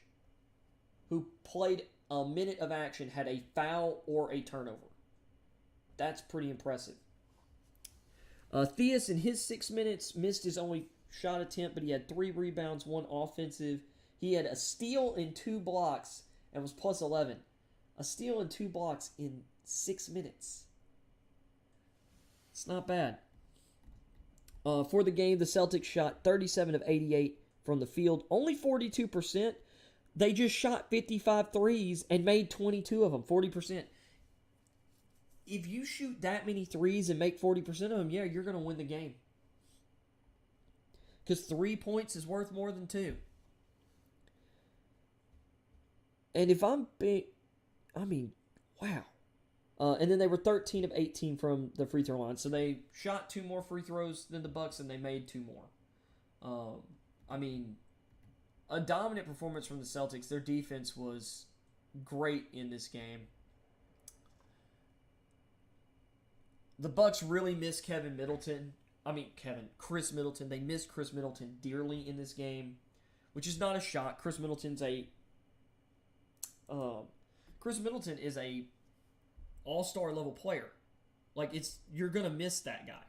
who played a minute of action had a foul or a turnover. That's pretty impressive. Theus, in his 6 minutes, missed his only shot attempt, but he had 3 rebounds, 1 offensive. He had a steal and 2 blocks and was plus 11. A steal and 2 blocks in 6 minutes. It's not bad. For the game, the Celtics shot 37 of 88 from the field. Only 42%. They just shot 55 threes and made 22 of them, 40%. If you shoot that many threes and make 40% of them, yeah, you're going to win the game. Because 3 points is worth more than 2. And if I'm big, I mean, wow. And then they were 13 of 18 from the free throw line. So they shot 2 more free throws than the Bucks, and they made 2 more. I mean, a dominant performance from the Celtics. Their defense was great in this game. The Bucks really miss Chris Middleton. They missed Chris Middleton dearly in this game, which is not a shot. Chris Middleton is a all-star level player. Like, you're gonna miss that guy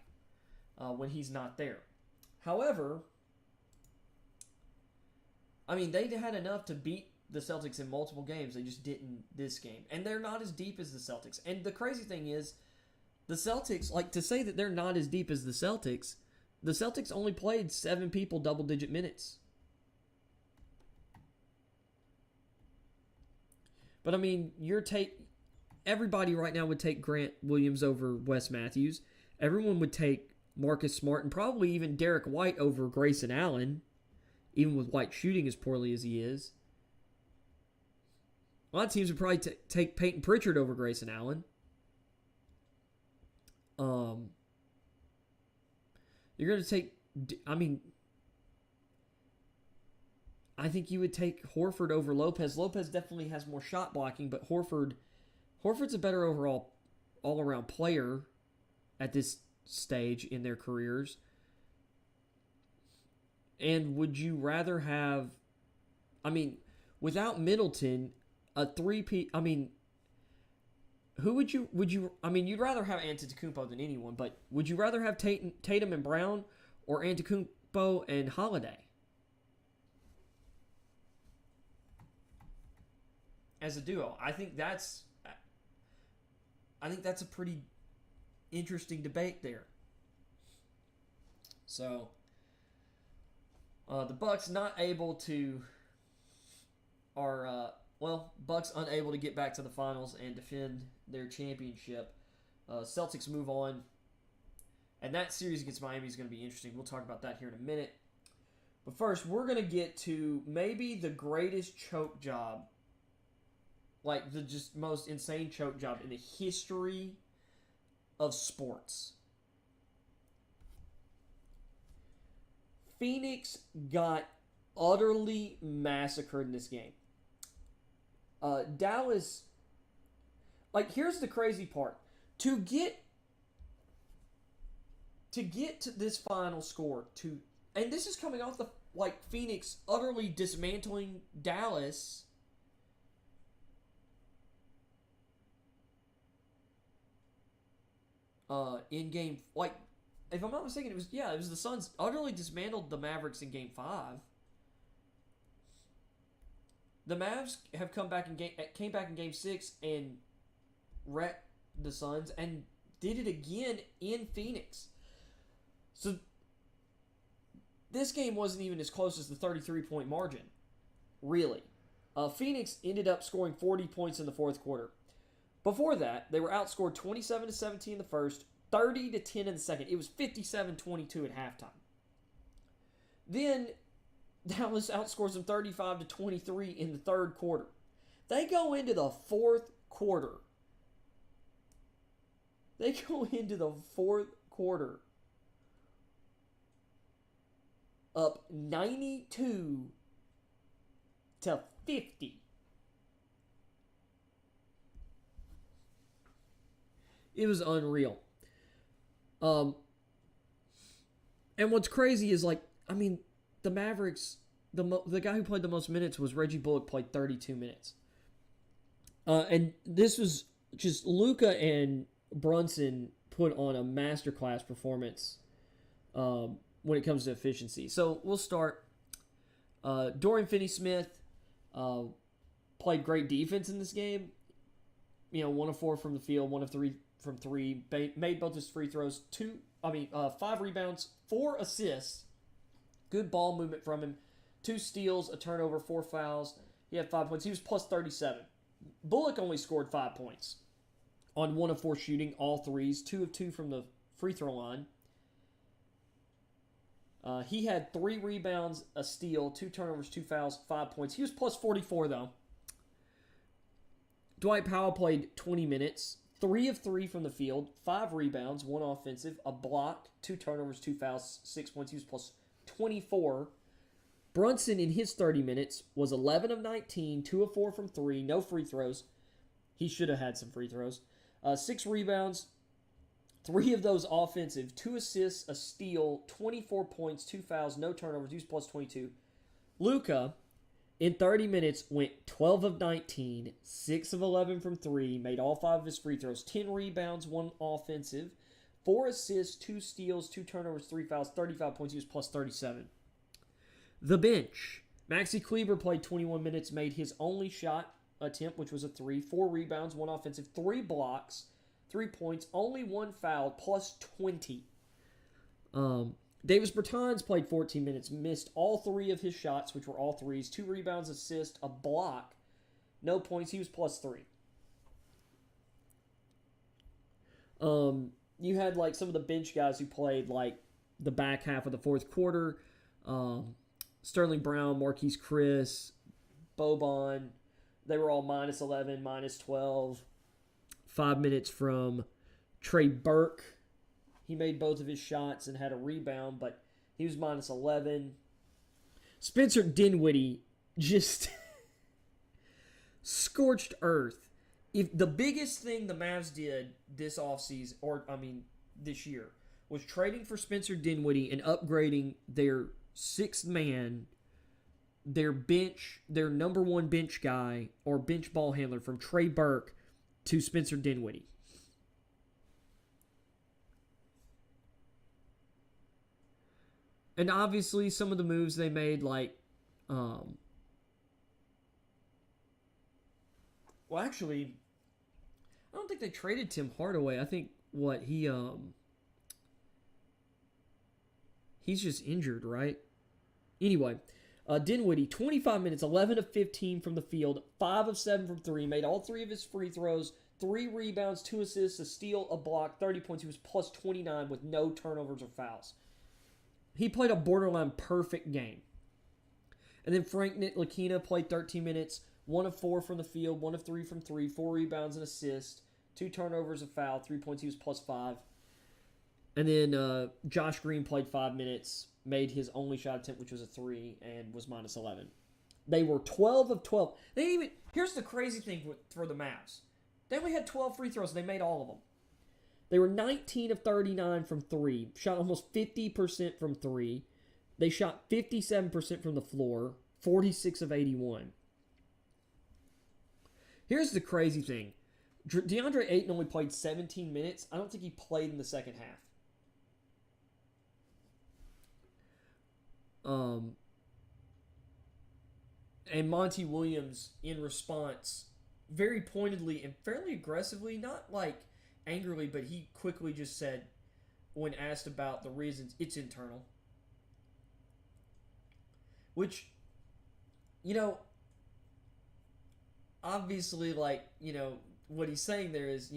when he's not there. However, I mean, they had enough to beat the Celtics in multiple games. They just didn't this game, and they're not as deep as the Celtics. And the crazy thing is, the Celtics, like, to say that they're not as deep as the Celtics only played 7 people double-digit minutes. But, I mean, everybody right now would take Grant Williams over Wes Matthews. Everyone would take Marcus Smart and probably even Derek White over Grayson Allen, even with White shooting as poorly as he is. A lot of teams would probably take Peyton Pritchard over Grayson Allen. You're going to take, I think you would take Horford over Lopez. Lopez definitely has more shot blocking, but Horford's a better overall all-around player at this stage in their careers. And would you rather have, without Middleton, a 3P, who would you, you'd rather have Antetokounmpo than anyone, but would you rather have Tatum and Brown or Antetokounmpo and Holiday? as a duo. I think that's a pretty interesting debate there. So the Bucks not able to Bucks unable to get back to the finals and defend their championship. Celtics move on, and that series against Miami is going to be interesting. We'll talk about that here in a minute. But first, we're going to get to maybe the greatest choke job, like the just most insane choke job in the history of sports. Phoenix got utterly massacred in this game. Dallas, like, here's the crazy part. To get to this final score, and this is coming off the, like, Phoenix utterly dismantling Dallas. In game, like, if I'm not mistaken, it was the Suns utterly dismantled the Mavericks in game 5. The Mavs have came back in game 6 and wrecked the Suns and did it again in Phoenix. So this game wasn't even as close as the 33-point margin, really. Phoenix ended up scoring 40 points in the fourth quarter. Before that, they were outscored 27-17 in the first, 30-10 in the second. It was 57-22 at halftime. Then Dallas outscores them 35-23 in the third quarter. They go into the fourth quarter. Up 92-50. It was unreal. And what's crazy is, like, I mean, the Mavericks, the guy who played the most minutes was Reggie Bullock, played 32 minutes. And this was just Luka and Brunson put on a masterclass performance when it comes to efficiency. So we'll start. Dorian Finney-Smith played great defense in this game. 1 of 4 from the field, 1 of 3 from 3. Made both his free throws. 5 rebounds, 4 assists. Good ball movement from him. 2 steals, a turnover, 4 fouls. He had 5 points. He was plus 37. Bullock only scored 5 points on 1 of 4 shooting, all threes, 2 of 2 from the free throw line. He had 3 rebounds, a steal, 2 turnovers, 2 fouls, 5 points. He was plus 44, though. Dwight Powell played 20 minutes, 3 of 3 from the field, 5 rebounds, 1 offensive, a block, 2 turnovers, 2 fouls, 6 points. He was plus 24. Brunson, in his 30 minutes, was 11 of 19, 2 of 4 from 3, no free throws. He should have had some free throws. 6 rebounds, 3 of those offensive, 2 assists, a steal, 24 points, 2 fouls, no turnovers. He was plus 22. Luka, in 30 minutes, went 12 of 19, 6 of 11 from 3, made all 5 of his free throws, 10 rebounds, 1 offensive, 4 assists, 2 steals, 2 turnovers, 3 fouls, 35 points. He was plus 37. The bench. Maxi Kleber played 21 minutes, made his only shot attempt, which was a 3, 4 rebounds, 1 offensive, 3 blocks, 3 points, only 1 foul, plus 20. Davis Bertans played 14 minutes, missed all 3 of his shots, which were all threes, 2 rebounds, assist, a block, no points. He was plus 3. You had, like, some of the bench guys who played, like, the back half of the fourth quarter. Sterling Brown, Marquise Chris, Boban. They were all minus 11, minus 12. 5 minutes from Trey Burke. He made both of his shots and had a rebound, but he was minus 11. Spencer Dinwiddie just scorched earth. If the biggest thing the Mavs did this offseason, this year, was trading for Spencer Dinwiddie and upgrading their 6th man, their number 1 bench guy or bench ball handler from Trey Burke to Spencer Dinwiddie. And obviously some of the moves they made, like Well, actually, I don't think they traded Tim Hardaway. I think he's just injured, right? Anyway, Dinwiddie, 25 minutes, 11 of 15 from the field, 5 of 7 from 3, made all 3 of his free throws, 3 rebounds, 2 assists, a steal, a block, 30 points. He was plus 29 with no turnovers or fouls. He played a borderline perfect game. And then Frank Ntilikina played 13 minutes, 1 of 4 from the field, 1 of 3 from 3, 4 rebounds and assist, 2 turnovers, a foul, 3 points. He was plus 5. And then Josh Green played 5 minutes, made his only shot attempt, which was a 3, and was minus 11. They were 12 of 12. They didn't even. Here's the crazy thing for the Mavs. They only had 12 free throws, and they made all of them. They were 19 of 39 from 3, shot almost 50% from 3. They shot 57% from the floor, 46 of 81. Here's the crazy thing. DeAndre Ayton only played 17 minutes. I don't think he played in the second half. And Monty Williams, in response, very pointedly and fairly aggressively, not like angrily, but he quickly just said, when asked about the reasons, it's internal. Which, obviously, what he's saying there is,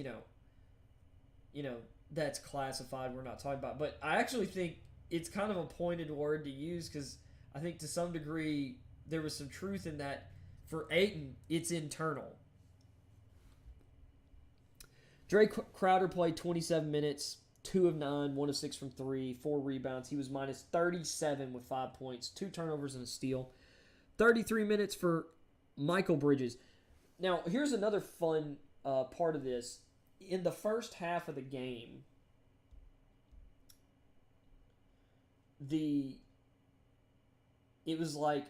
that's classified, we're not talking about. But I actually think it's kind of a pointed word to use because I think to some degree there was some truth in that. For Ayton, it's internal. Dre Crowder played 27 minutes, 2 of 9, 1 of 6 from 3, 4 rebounds. He was minus 37 with 5 points, 2 turnovers and a steal. 33 minutes for Michael Bridges. Now, here's another fun part of this. In the first half of the game, it was like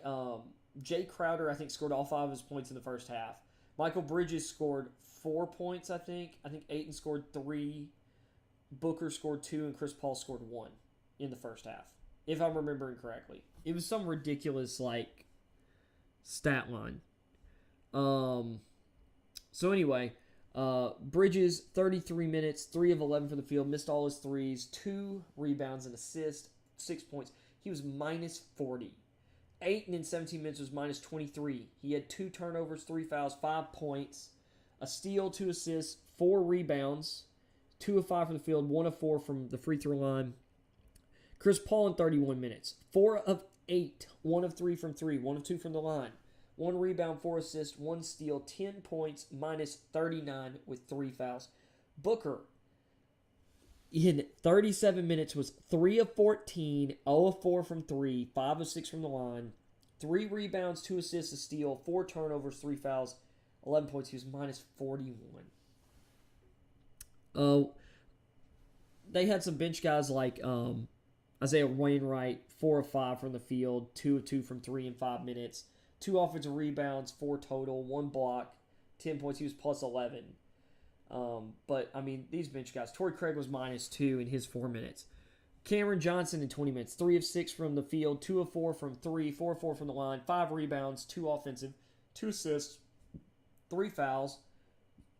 Jay Crowder, I think, scored all 5 of his points in the first half. Michael Bridges scored 4 points, I think. I think Ayton scored 3, Booker scored 2, and Chris Paul scored 1 in the first half, if I'm remembering correctly. It was some ridiculous, stat line. So anyway, Bridges, 33 minutes, 3 of 11 for the field, missed all his threes, 2 rebounds and assists, 6 points. He was minus 40. Ayton in 17 minutes was minus 23. He had 2 turnovers, 3 fouls, 5 points, a steal, 2 assists, 4 rebounds, 2 of 5 from the field, 1 of 4 from the free throw line. Chris Paul in 31 minutes, 4 of 8, 1 of 3 from 3, 1 of 2 from the line. 1 rebound, 4 assists, 1 steal, 10 points, minus 39 with 3 fouls. Booker, in 37 minutes, was 3 of 14, 0 of 4 from 3, 5 of 6 from the line, 3 rebounds, 2 assists, a steal, 4 turnovers, 3 fouls, 11 points. He was minus 41. They had some bench guys like Isaiah Wainwright, 4 of 5 from the field, 2 of 2 from 3 in 5 minutes. 2 offensive rebounds, 4 total, 1 block, 10 points. He was plus 11. But, these bench guys. Torrey Craig was minus 2 in his 4 minutes. Cameron Johnson in 20 minutes. 3 of 6 from the field, 2 of 4 from 3, 4 of 4 from the line, 5 rebounds, 2 offensive, 2 assists, 3 fouls,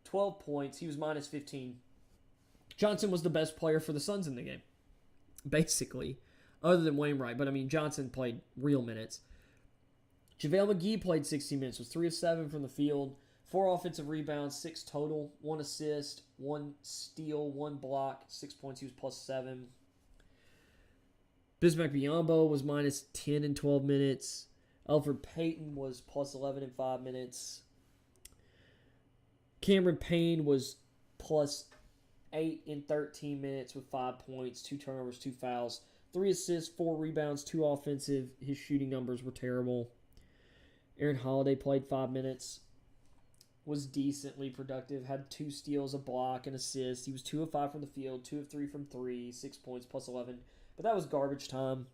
12 points. He was minus 15. Johnson was the best player for the Suns in the game, basically, other than Wainwright. But, Johnson played real minutes. JaVale McGee played 16 minutes, was 3 of 7 from the field, 4 offensive rebounds, 6 total, 1 assist, 1 steal, 1 block, 6 points. He was plus 7. Bismack Biyombo was minus 10 in 12 minutes. Elfrid Payton was plus 11 in 5 minutes. Cameron Payne was plus 8 in 13 minutes with 5 points, 2 turnovers, 2 fouls, 3 assists, 4 rebounds, 2 offensive. His shooting numbers were terrible. Aaron Holiday played 5 minutes, was decently productive, had 2 steals, a block, an assist. He was 2 of 5 from the field, 2 of 3 from 3, 6 points, plus 11. But that was garbage time.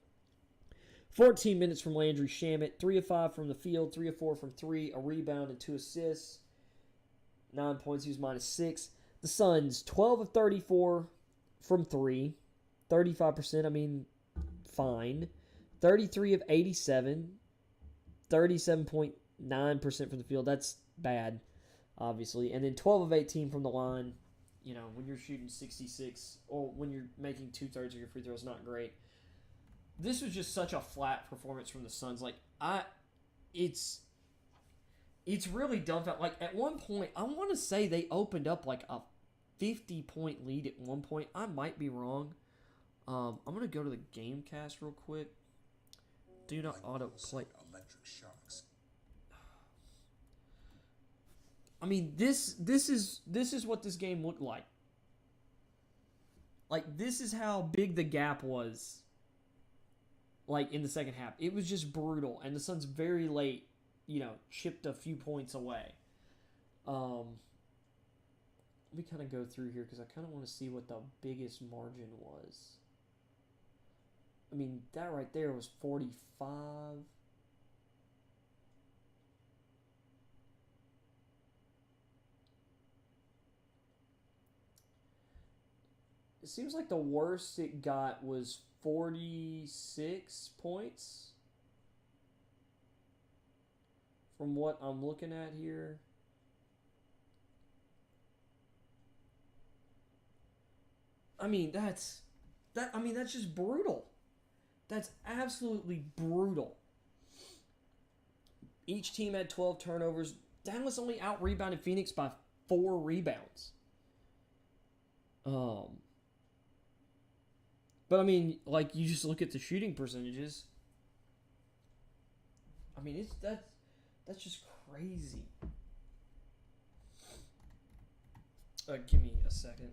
14 minutes from Landry Shamet, 3 of 5 from the field, 3 of 4 from 3, a rebound and 2 assists. 9 points, he was minus 6. The Suns, 12 of 34 from 3, 35%, fine. 33 of 87, 37.9% from the field. That's bad. obviously. And then 12 of 18 from the line. You know, when you're shooting 66 or when you're making 2/3 of your free throws, not great. This was just such a flat performance from the Suns. Like, it's really dumbfounded. Like, at one point, I want to say they opened up like a 50-point lead at one point. I might be wrong. I'm going to go to the game cast real quick. Do not autoplay. Electric shocks. I mean, this is what this game looked like. Like, this is how big the gap was. Like, in the second half. It was just brutal. And the Suns very late, you know, chipped a few points away. Let me kind of go through here because I kind of want to see what the biggest margin was. I mean, that right there was 45. It seems like the worst it got was 46 points. From what I'm looking at here. I mean, that's just brutal. That's absolutely brutal. Each team had 12 turnovers. Dallas only out-rebounded Phoenix by 4 rebounds. But I mean, like, you just look at the shooting percentages. I mean, that's just crazy. Give me a second.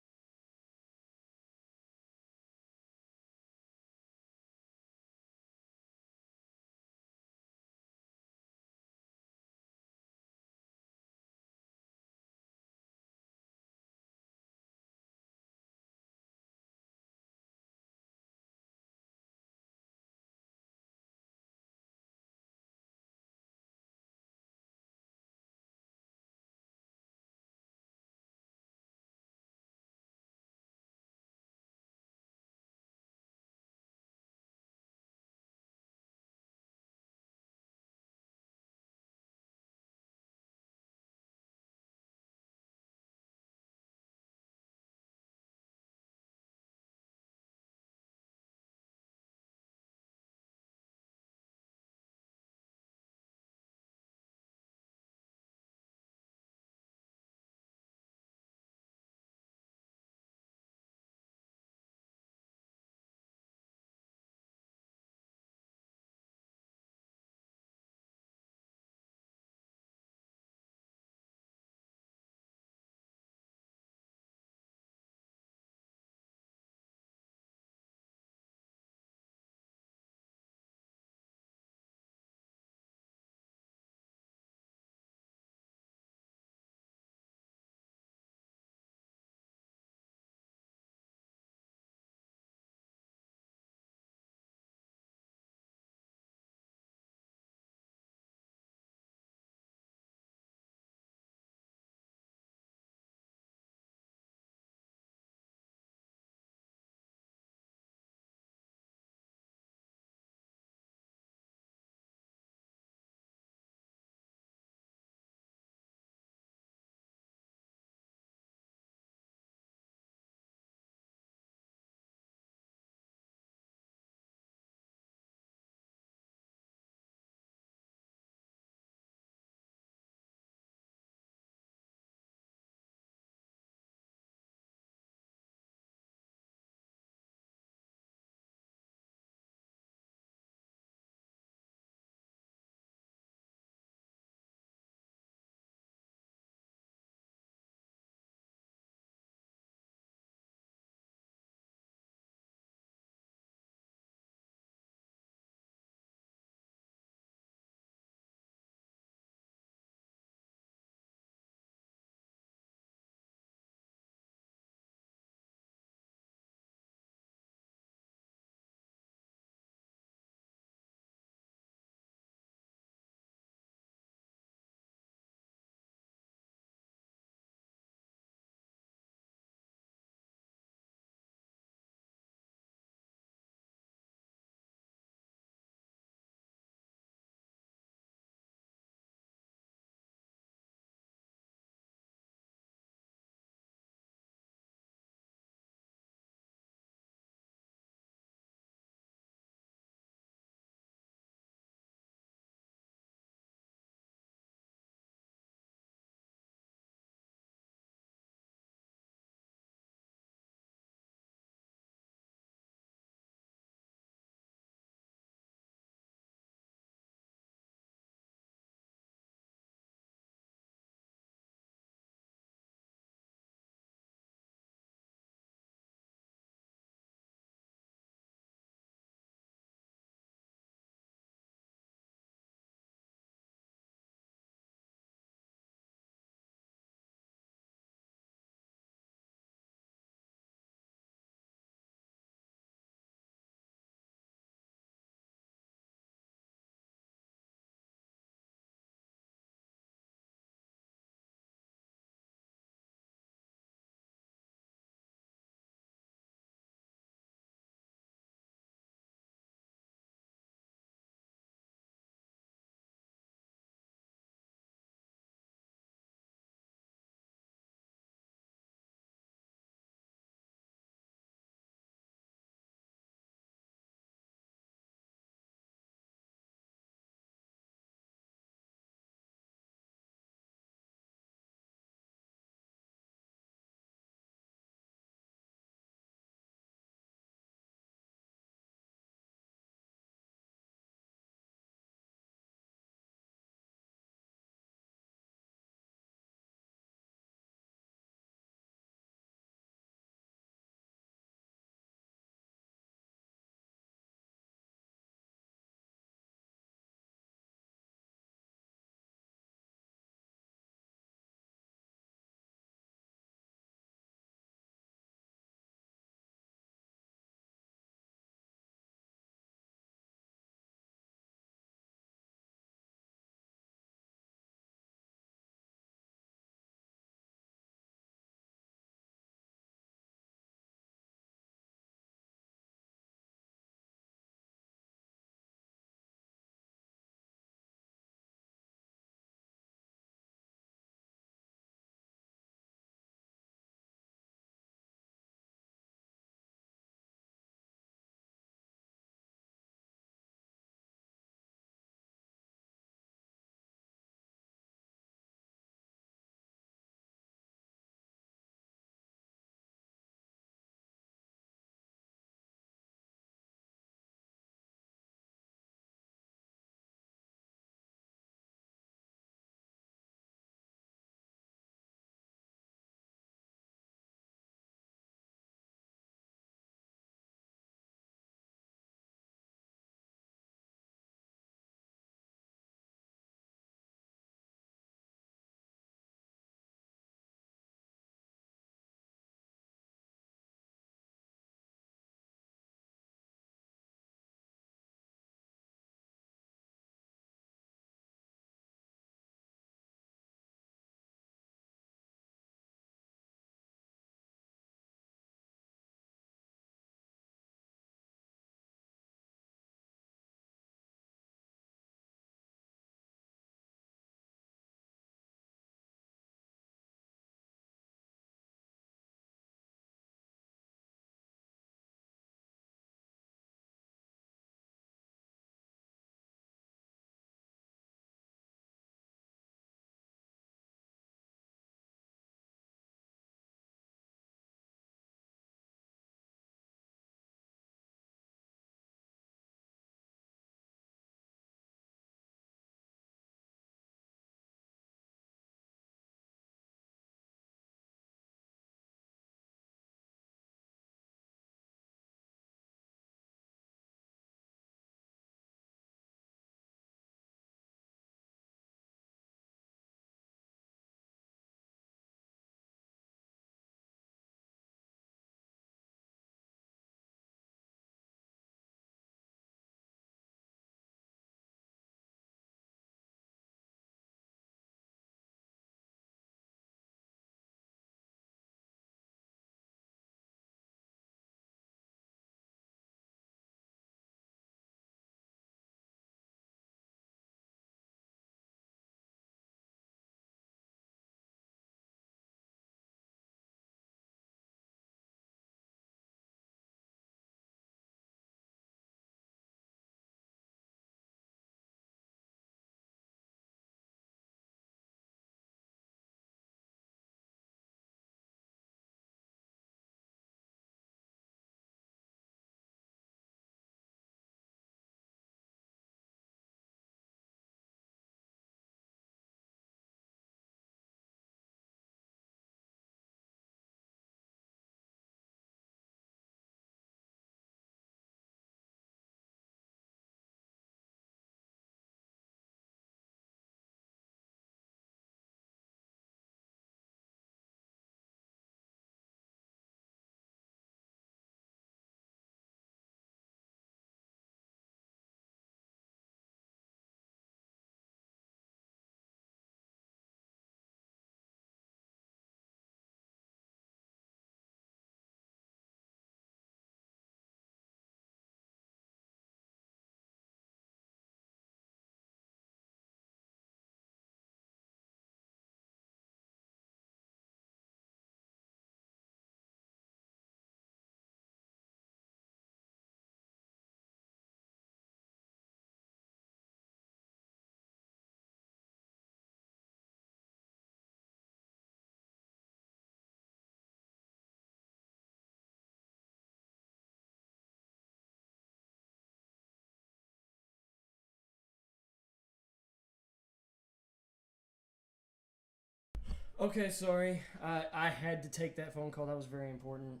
Okay, sorry. I had to take that phone call. That was very important.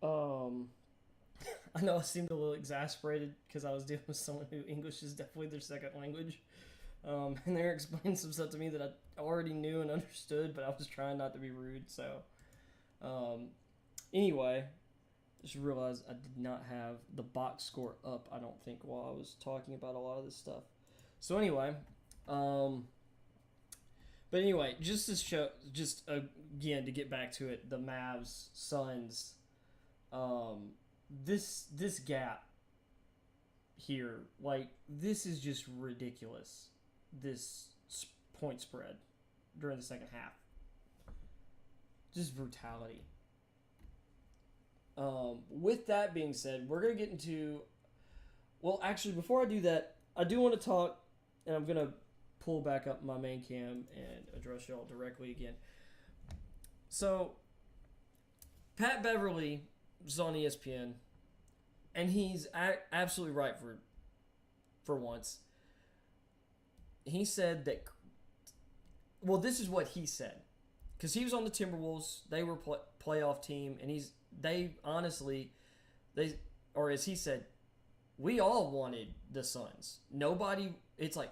I know I seemed a little exasperated because I was dealing with someone who English is definitely their second language. And they're explaining some stuff to me that I already knew and understood, but I was trying not to be rude. So, anyway, just realized I did not have the box score up, I don't think, while I was talking about a lot of this stuff. So, anyway, but anyway, just to show, just again to get back to it, the Mavs, Suns, this gap here, like this is just ridiculous. This point spread during the second half, just brutality. With that being said, we're gonna get into. Well, actually, before I do that, I do want to talk, and I'm gonna pull back up my main cam and address y'all directly again. So, Pat Beverly was on ESPN, and he's absolutely right for once. He said that. Well, this is what he said, because he was on the Timberwolves. They were playoff team, and they honestly, or as he said, we all wanted the Suns. It's like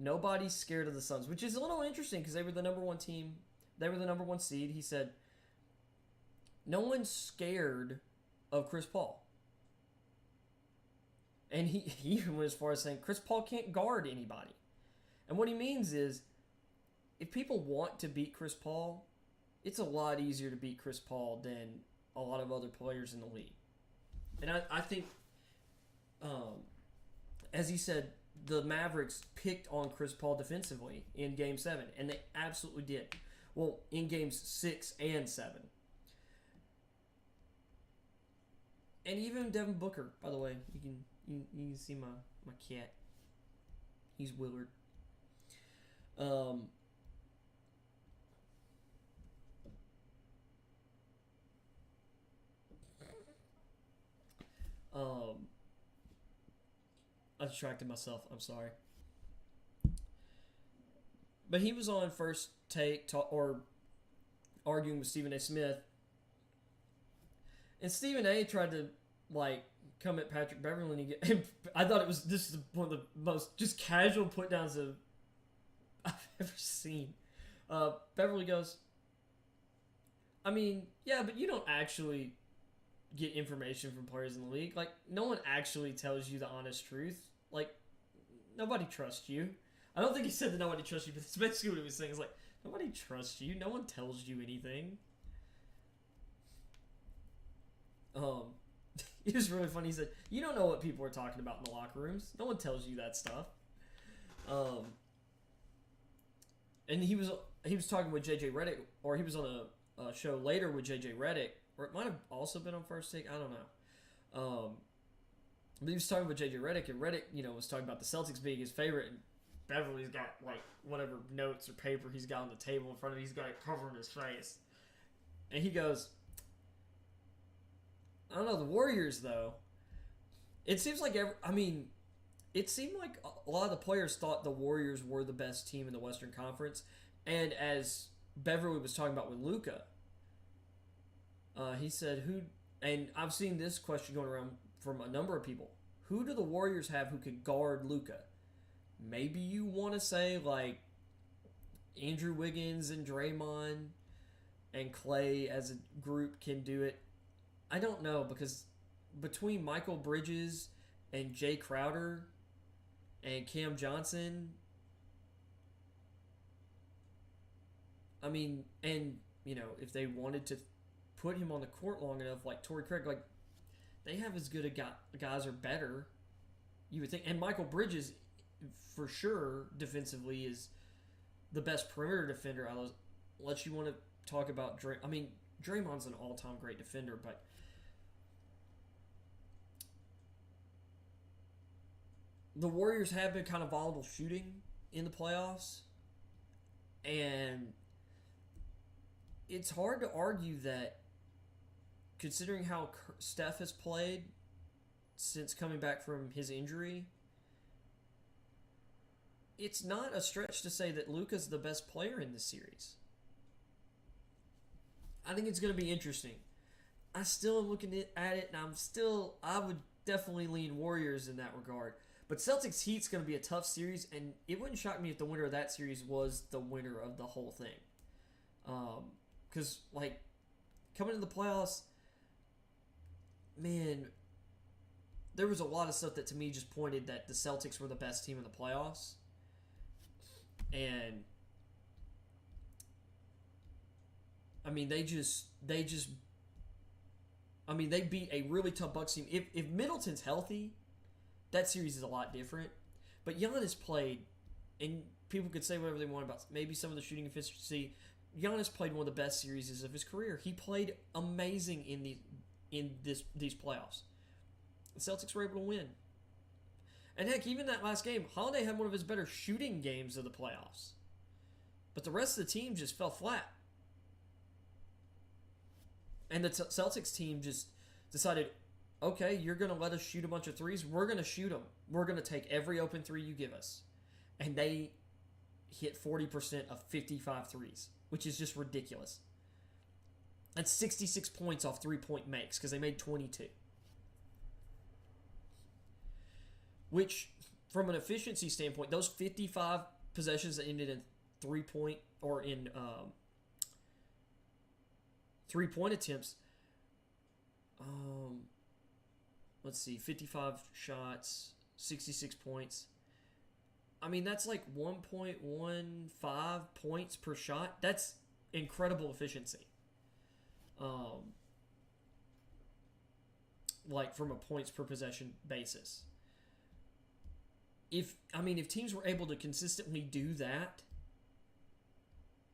nobody's scared of the Suns, which is a little interesting because they were the number one team. They were the number one seed. He said, no one's scared of Chris Paul. And he even went as far as saying Chris Paul can't guard anybody. And what he means is, if people want to beat Chris Paul, it's a lot easier to beat Chris Paul than a lot of other players in the league. And I think, as he said, the Mavericks picked on Chris Paul defensively in Game 7, and they absolutely did. Well, in Games 6 and 7. And even Devin Booker, by the way, you can see my cat. He's Willard. I distracted myself. I'm sorry. But he was on First Take or arguing with Stephen A. Smith, and Stephen A. tried to come at Patrick Beverly. And I thought this is one of the most just casual put downs I've ever seen. Beverly goes, I mean, yeah, but you don't actually get information from players in the league. Like, no one actually tells you the honest truth. Like, nobody trusts you. I don't think he said that nobody trusts you, but that's basically what he was saying. It's like, nobody trusts you. No one tells you anything. It was really funny. He said, you don't know what people are talking about in the locker rooms. No one tells you that stuff. And he was talking with JJ Redick, or he was on a show later with JJ Redick, or it might have also been on First Take. I don't know. But he was talking with JJ Redick, and Redick, was talking about the Celtics being his favorite, and Beverly's got whatever notes or paper he's got on the table in front of him. He's got it covering his face, and he goes, I don't know, the Warriors though. It seems like it seemed like a lot of the players thought the Warriors were the best team in the Western Conference, and as Beverly was talking about with Luka, he said, "Who?" And I've seen this question going around from a number of people. Who do the Warriors have who could guard Luka? Maybe you want to say Andrew Wiggins and Draymond and Clay as a group can do it. I don't know, because between Michael Bridges and Jay Crowder and Cam Johnson, I mean, and if they wanted to put him on the court long enough, like Torrey Craig, they have as good a guys or better, you would think. And Michael Bridges, for sure, defensively is the best perimeter defender out of those. Unless you want to talk about Draymond's an all-time great defender, but the Warriors have been kind of volatile shooting in the playoffs, and it's hard to argue that, considering how Steph has played since coming back from his injury, it's not a stretch to say that Luka's the best player in this series. I think it's going to be interesting. I still am looking at it, and I would definitely lean Warriors in that regard. But Celtics Heat's going to be a tough series, and it wouldn't shock me if the winner of that series was the winner of the whole thing. Because, like, coming into the playoffs, man, there was a lot of stuff that to me just pointed that the Celtics were the best team in the playoffs. And I mean, they beat a really tough Bucks team. If Middleton's healthy, that series is a lot different. But Giannis played, and people could say whatever they want about maybe some of the shooting efficiency. Giannis played one of the best series of his career. He played amazing in these playoffs. The Celtics were able to win. And heck, even that last game, Holiday had one of his better shooting games of the playoffs. But the rest of the team just fell flat. And the Celtics team just decided, okay, you're going to let us shoot a bunch of threes. We're going to shoot them. We're going to take every open three you give us. And they hit 40% of 55 threes, which is just ridiculous. That's 66 points off three-point makes because they made 22. Which, from an efficiency standpoint, those 55 possessions that ended in three-point or in three-point attempts, let's see, 55 shots, 66 points. I mean, that's like 1.15 points per shot. That's incredible efficiency. Like from a points per possession basis. If teams were able to consistently do that,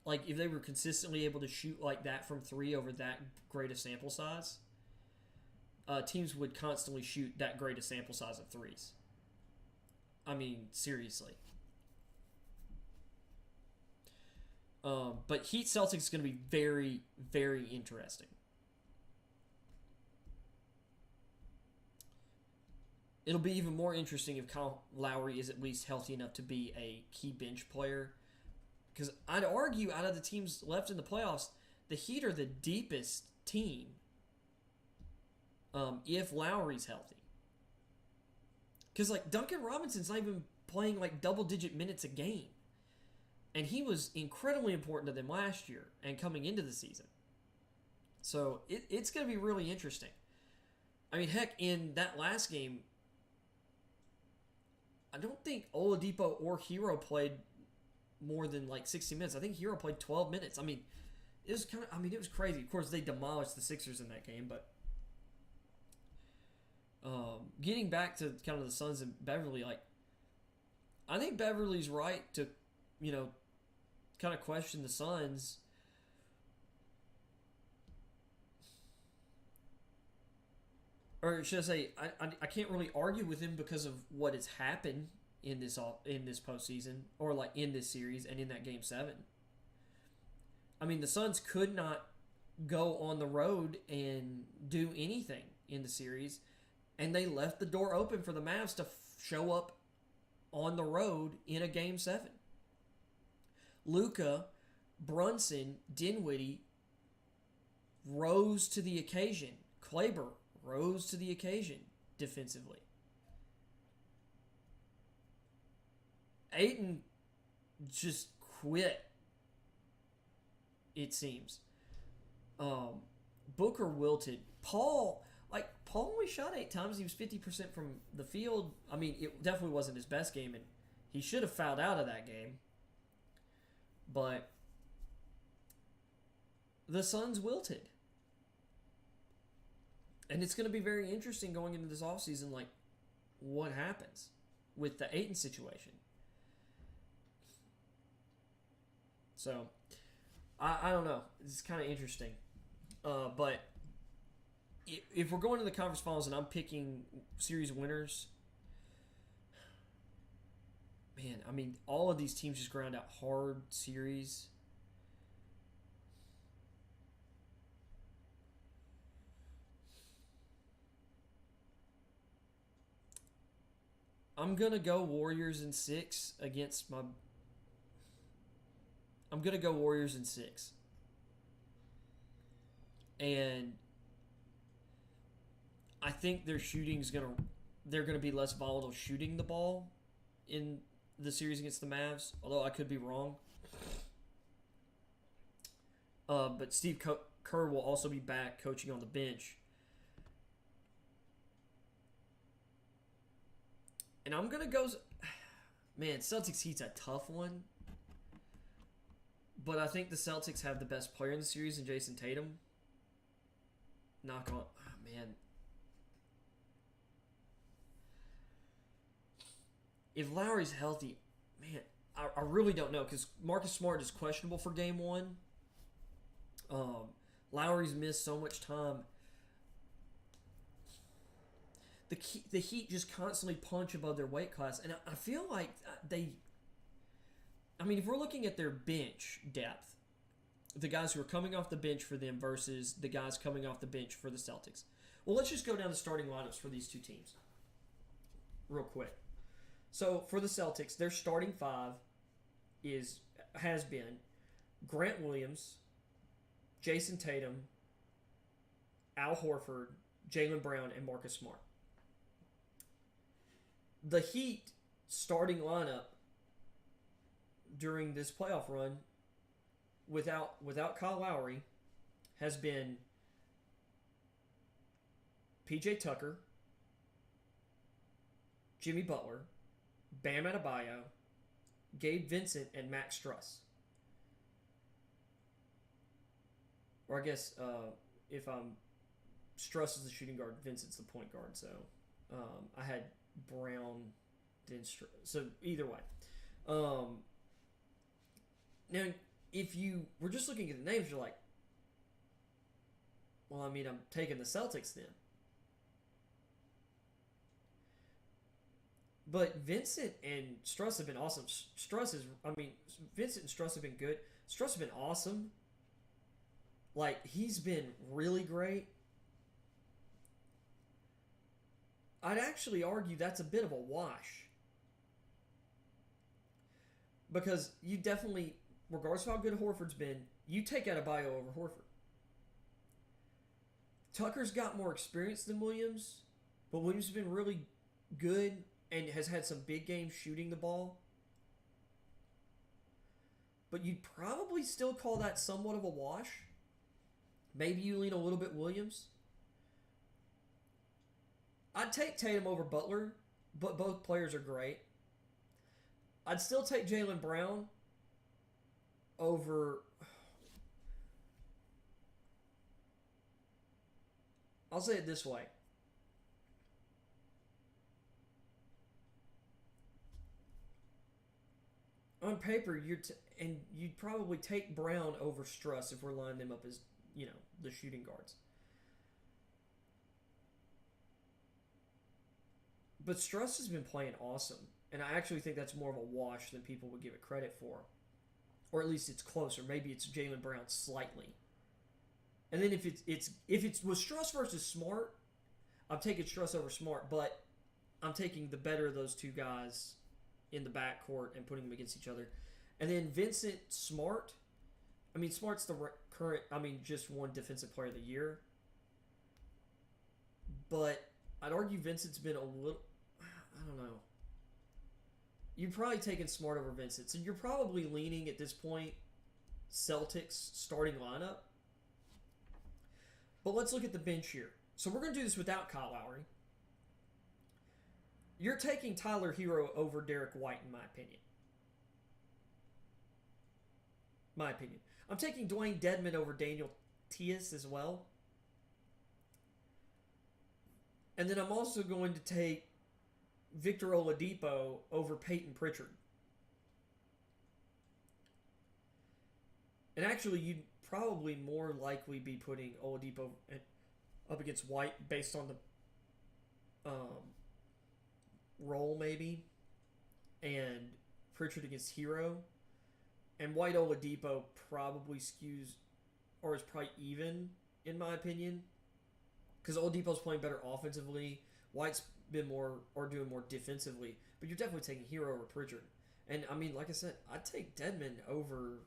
like if they were consistently able to shoot like that from three over that great a sample size, teams would constantly shoot that great a sample size of threes. I mean, seriously. But Heat Celtics is going to be very, very interesting. It'll be even more interesting if Kyle Lowry is at least healthy enough to be a key bench player. Because I'd argue out of the teams left in the playoffs, the Heat are the deepest team if Lowry's healthy. Because, like, Duncan Robinson's not even playing, like, double-digit minutes a game. And he was incredibly important to them last year and coming into the season. So, it's going to be really interesting. I mean, heck, in that last game, I don't think Oladipo or Hero played more than like 60 minutes. I think Hero played 12 minutes. I mean, it was crazy. Of course, they demolished the Sixers in that game, but getting back to kind of the Suns and Beverly, like, I think Beverly's right to, kind of question the Suns. Or should I say, I can't really argue with him because of what has happened in this postseason, or like in this series and in that Game 7. I mean, the Suns could not go on the road and do anything in the series, and they left the door open for the Mavs to show up on the road in a Game 7. Luka, Brunson, Dinwiddie rose to the occasion. Kleber rose to the occasion defensively. Ayton just quit, it seems. Booker wilted. Paul only shot 8 times. He was 50% from the field. I mean, it definitely wasn't his best game, and he should have fouled out of that game. But the Suns wilted. And it's going to be very interesting going into this offseason, like, what happens with the Ayton situation. So, I don't know. It's kind of interesting. But if we're going to the conference finals and I'm picking series winners, man, I mean, all of these teams just ground out hard series. I'm gonna go Warriors in 6 against my. I'm gonna go Warriors in 6, and I think their shooting's gonna. They're gonna be less volatile shooting the ball in the series against the Mavs. Although I could be wrong. But Steve Kerr will also be back coaching on the bench. And I'm going to go... Man, Celtics Heat's a tough one. But I think the Celtics have the best player in the series in Jason Tatum. Knock on... Oh, man. If Lowry's healthy... Man, I really don't know. Because Marcus Smart is questionable for Game 1. Lowry's missed so much time. The Heat just constantly punch above their weight class, and I feel like they. I mean, if we're looking at their bench depth, the guys who are coming off the bench for them versus the guys coming off the bench for the Celtics. Well, let's just go down the starting lineups for these two teams, real quick. So for the Celtics, their starting 5 has been Grant Williams, Jason Tatum, Al Horford, Jaylen Brown, and Marcus Smart. The Heat starting lineup during this playoff run without Kyle Lowry has been PJ Tucker, Jimmy Butler, Bam Adebayo, Gabe Vincent, and Max Struss. Or I guess if Struss is the shooting guard, Vincent's the point guard. So I had Brown, then Struss. So either way. Now, if you were just looking at the names, you're like, well, I mean, I'm taking the Celtics then. But Vincent and Struss have been awesome. Vincent and Struss have been good. Struss have been awesome. Like, he's been really great. I'd actually argue that's a bit of a wash. Because you definitely, regardless of how good Horford's been, you take Adebayo over Horford. Tucker's got more experience than Williams, but Williams has been really good and has had some big games shooting the ball. But you'd probably still call that somewhat of a wash. Maybe you lean a little bit Williams. I'd take Tatum over Butler, but both players are great. I'd still take Jaylen Brown over... I'll say it this way. On paper, and you'd probably take Brown over Struss if we're lining them up as, the shooting guards. But Struss has been playing awesome, and I actually think that's more of a wash than people would give it credit for. Or at least it's closer. Maybe it's Jaylen Brown slightly. And then if it's with Struss versus Smart, I'm taking Struss over Smart, but I'm taking the better of those two guys in the backcourt and putting them against each other. And then Vincent Smart. I mean, Smart's the current, just won Defensive Player of the Year. But I'd argue Vincent's been a little, I don't know. You're probably taking Smart over Vincent. So you're probably leaning at this point Celtics starting lineup. But let's look at the bench here. So we're going to do this without Kyle Lowry. You're taking Tyler Hero over Derek White, in my opinion. I'm taking Dwayne Dedmon over Daniel Tias as well. And then I'm also going to take Victor Oladipo over Peyton Pritchard. And actually, you'd probably more likely be putting Oladipo up against White based on the role, maybe. And Pritchard against Hero. And White Oladipo probably skews, or is probably even, in my opinion. Because Oladipo's playing better offensively. White's been more or doing more defensively, but you're definitely taking Hero over Pritchard. And I mean, like I said, I'd take Dedmon over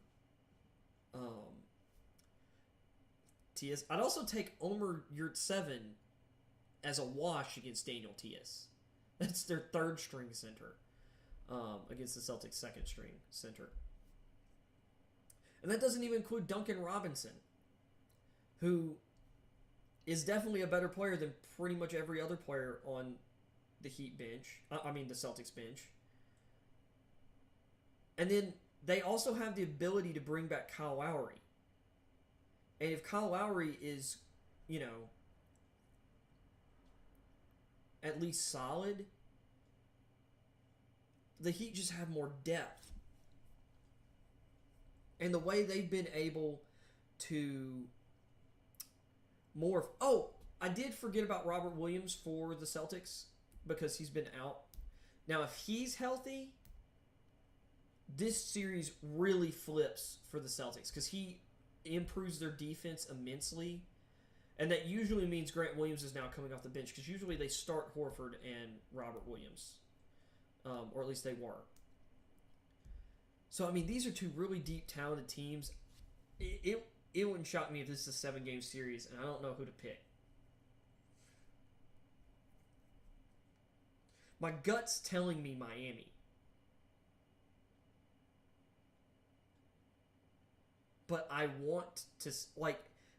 Tias. I'd also take Omer Yurtseven as a wash against Daniel Tias. That's their third string center against the Celtics' second string center. And that doesn't even include Duncan Robinson, who is definitely a better player than pretty much every other player on the Heat bench. The Celtics bench. And then they also have the ability to bring back Kyle Lowry. And if Kyle Lowry is, at least solid, the Heat just have more depth. And the way they've been able to morph. Oh, I did forget about Robert Williams for the Celtics because he's been out. Now, if he's healthy, this series really flips for the Celtics because he improves their defense immensely. And that usually means Grant Williams is now coming off the bench because usually they start Horford and Robert Williams. Or at least they were. So, I mean, these are two really deep, talented teams. It wouldn't shock me if this is a 7-game series, and I don't know who to pick. My gut's telling me Miami. But I want to,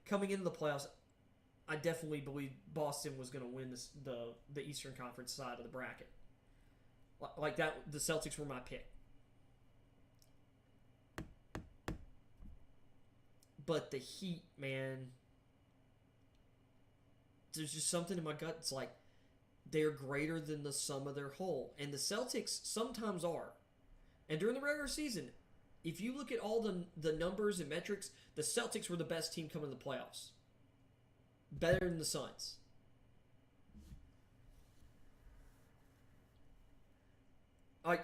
coming into the playoffs, I definitely believe Boston was going to win the Eastern Conference side of the bracket. Like that, the Celtics were my pick. But the Heat, man, there's just something in my gut. It's like they're greater than the sum of their whole. And the Celtics sometimes are. And during the regular season, if you look at all the numbers and metrics, the Celtics were the best team coming to the playoffs. Better than the Suns.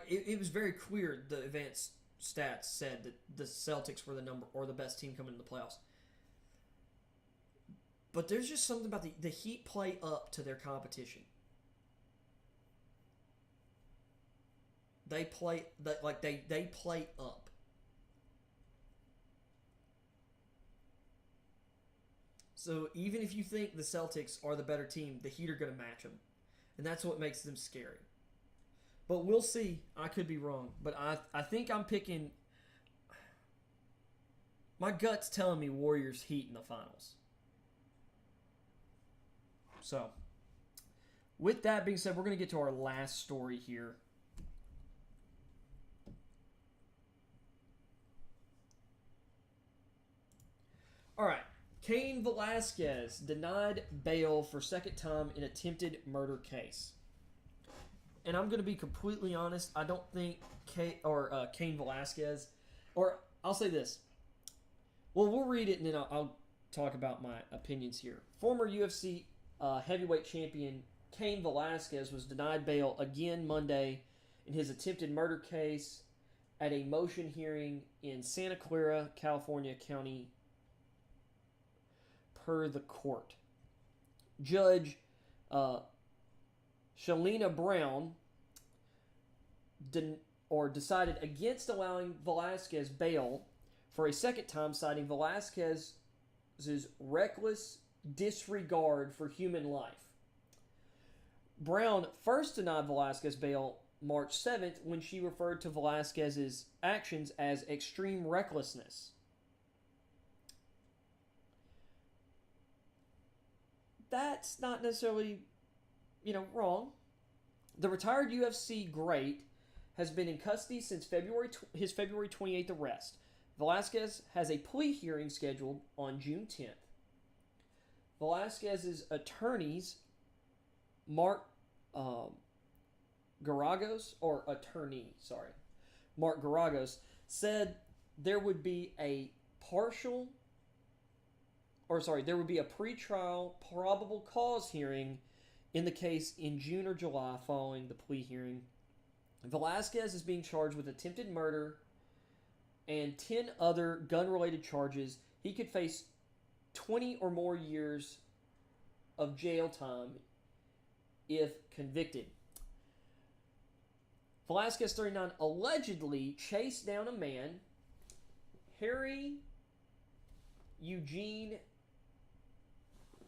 It was very clear the advanced stats said that the Celtics were the best team coming to the playoffs. But there's just something about the Heat play up to their competition. They play they play up. So even if you think the Celtics are the better team, the Heat are going to match them. And that's what makes them scary. But we'll see. I could be wrong. But I think I'm picking... My gut's telling me Warriors Heat in the finals. So, with that being said, we're going to get to our last story here. All right. Cain Velasquez denied bail for second time in attempted murder case. And I'm going to be completely honest. I don't think Cain Velasquez, or I'll say this. Well, we'll read it and then I'll talk about my opinions here. Former UFC heavyweight champion Cain Velasquez was denied bail again Monday in his attempted murder case at a motion hearing in Santa Clara, California County, per the court. Judge Shalina Brown decided against allowing Velasquez bail for a second time, citing Velasquez's reckless disregard for human life. Brown first denied Velasquez bail March 7th when she referred to Velasquez's actions as extreme recklessness. That's not necessarily, wrong. The retired UFC great has been in custody since his February 28th arrest. Velasquez has a plea hearing scheduled on June 10th. Velasquez's attorneys, Mark Garagos, said there would be a pretrial probable cause hearing in the case in June or July following the plea hearing. Velasquez is being charged with attempted murder and 10 other gun-related charges. He could face 20 or more years of jail time if convicted. Velasquez, 39, allegedly chased down a man, Harry Eugene,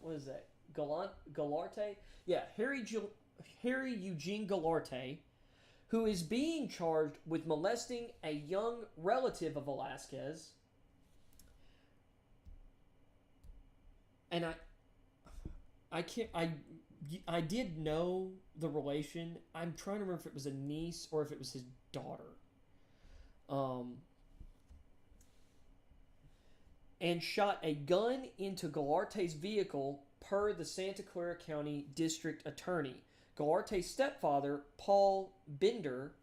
what is that? Galarte? Yeah, Harry Eugene Galarte, who is being charged with molesting a young relative of Velasquez. And I did know the relation. I'm trying to remember if it was a niece or if it was his daughter. And shot a gun into Galarte's vehicle per the Santa Clara County District Attorney. Galarte's stepfather, Paul Bender,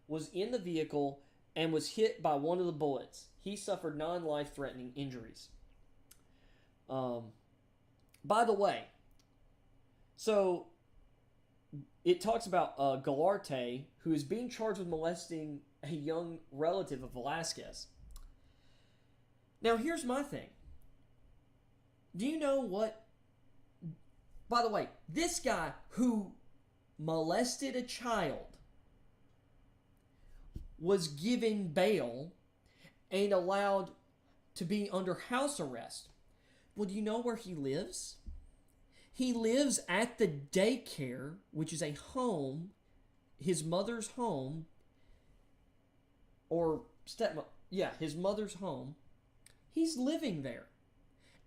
was in the vehicle and was hit by one of the bullets. He suffered non-life-threatening injuries. By the way, so it talks about Galarte, who is being charged with molesting a young relative of Velasquez. Now, here's my thing. Do you know what? By the way, this guy who molested a child was given bail and allowed to be under house arrest. Well, do you know where he lives? He lives at the daycare, which is a home, his mother's home, or his mother's home. He's living there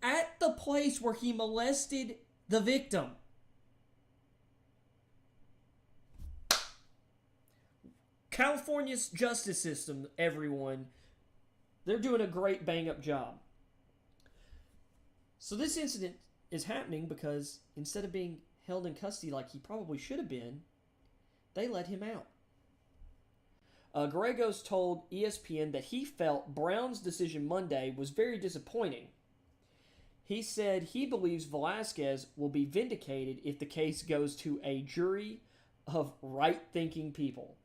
at the place where he molested the victim. California's justice system, everyone, they're doing a great bang-up job. So this incident is happening because instead of being held in custody like he probably should have been, they let him out. Gallegos told ESPN that he felt Brown's decision Monday was very disappointing. He said he believes Velasquez will be vindicated if the case goes to a jury of right-thinking people.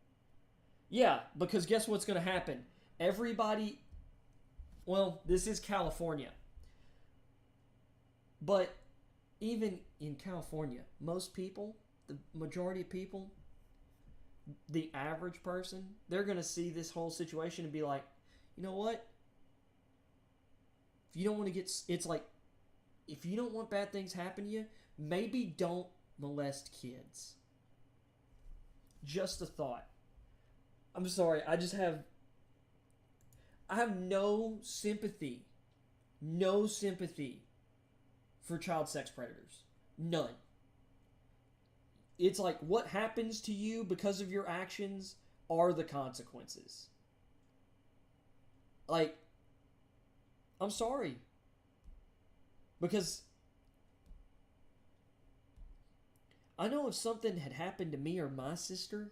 Yeah, because guess what's going to happen? Everybody, well, this is California. But even in California, most people, the majority of people, the average person, they're going to see this whole situation and be like, you know what? If you don't want to it's like, if you don't want bad things happen to you, maybe don't molest kids. Just a thought. I'm sorry, I have no sympathy for child sex predators. None. It's like what happens to you because of your actions are the consequences. Like, I'm sorry. Because I know if something had happened to me or my sister,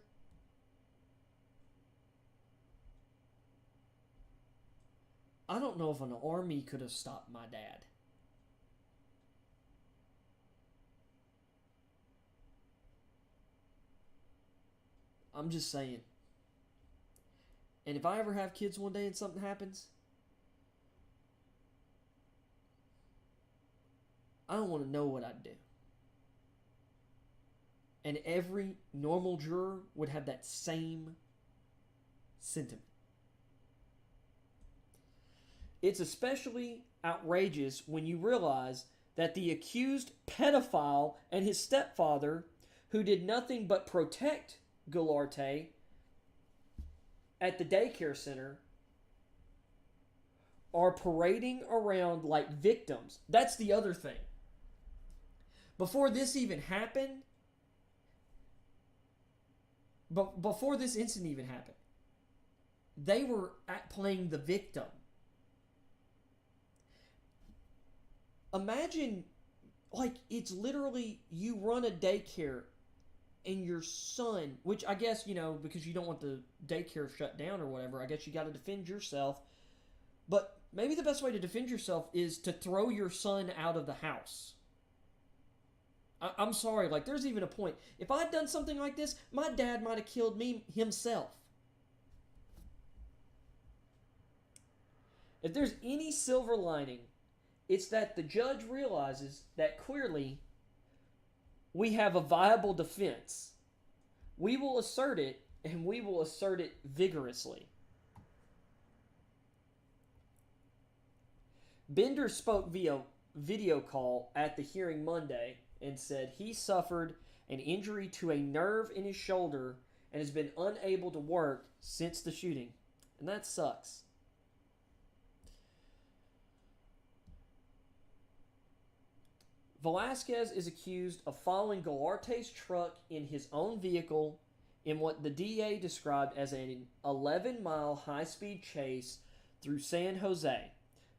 I don't know if an army could have stopped my dad. I'm just saying. And if I ever have kids one day and something happens, I don't want to know what I'd do. And every normal juror would have that same sentiment. It's especially outrageous when you realize that the accused pedophile and his stepfather, who did nothing but protect Galarte at the daycare center, are parading around like victims. That's the other thing. Before this even happened, before this incident even happened, they were playing the victim. Imagine, like, it's literally you run a daycare and your son, which I guess, you know, because you don't want the daycare shut down or whatever, I guess you got to defend yourself. But maybe the best way to defend yourself is to throw your son out of the house. I'm sorry, like, there's even a point. If I'd done something like this, my dad might have killed me himself. If there's any silver lining, it's that the judge realizes that clearly we have a viable defense. We will assert it, and we will assert it vigorously. Bender spoke via video call at the hearing Monday and said he suffered an injury to a nerve in his shoulder and has been unable to work since the shooting. And that sucks. Velasquez is accused of following Golarte's truck in his own vehicle in what the DA described as an 11-mile high-speed chase through San Jose.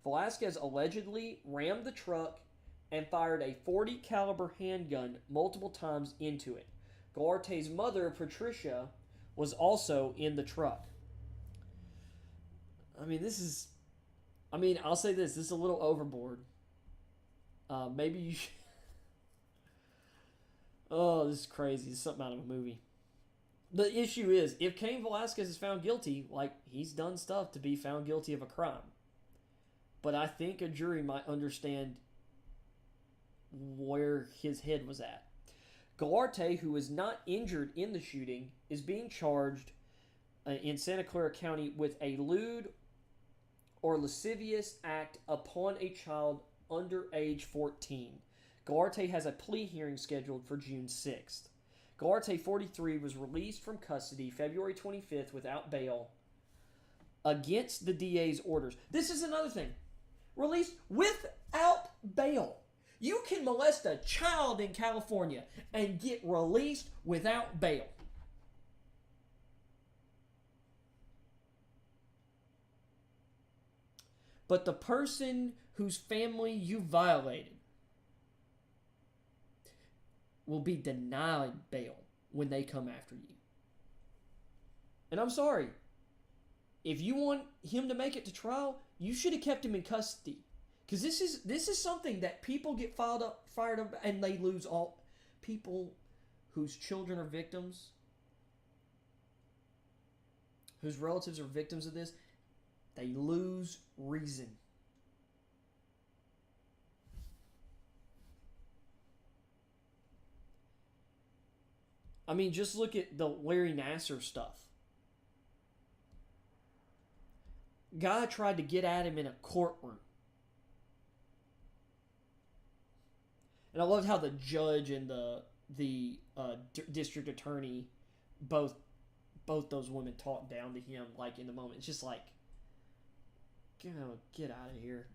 Velasquez allegedly rammed the truck and fired a .40 caliber handgun multiple times into it. Golarte's mother, Patricia, was also in the truck. I'll say this is a little overboard. Maybe you should... Oh, this is crazy. It's something out of a movie. The issue is, if Cain Velasquez is found guilty, he's done stuff to be found guilty of a crime. But I think a jury might understand where his head was at. Golarte, who was not injured in the shooting, is being charged in Santa Clara County with a lewd or lascivious act upon a child under age 14. Golarte has a plea hearing scheduled for June 6th. Golarte, 43, was released from custody February 25th without bail against the DA's orders. This is another thing. Released without bail. You can molest a child in California and get released without bail. But the person whose family you violated will be denied bail when they come after you. And I'm sorry. If you want him to make it to trial, you should have kept him in custody. Because this is something that people get fired up, and they lose all. People whose children are victims, whose relatives are victims of this, they lose reason. Just look at the Larry Nassar stuff. Guy tried to get at him in a courtroom. And I loved how the judge and the district attorney, both those women talked down to him in the moment. It's just get out of here.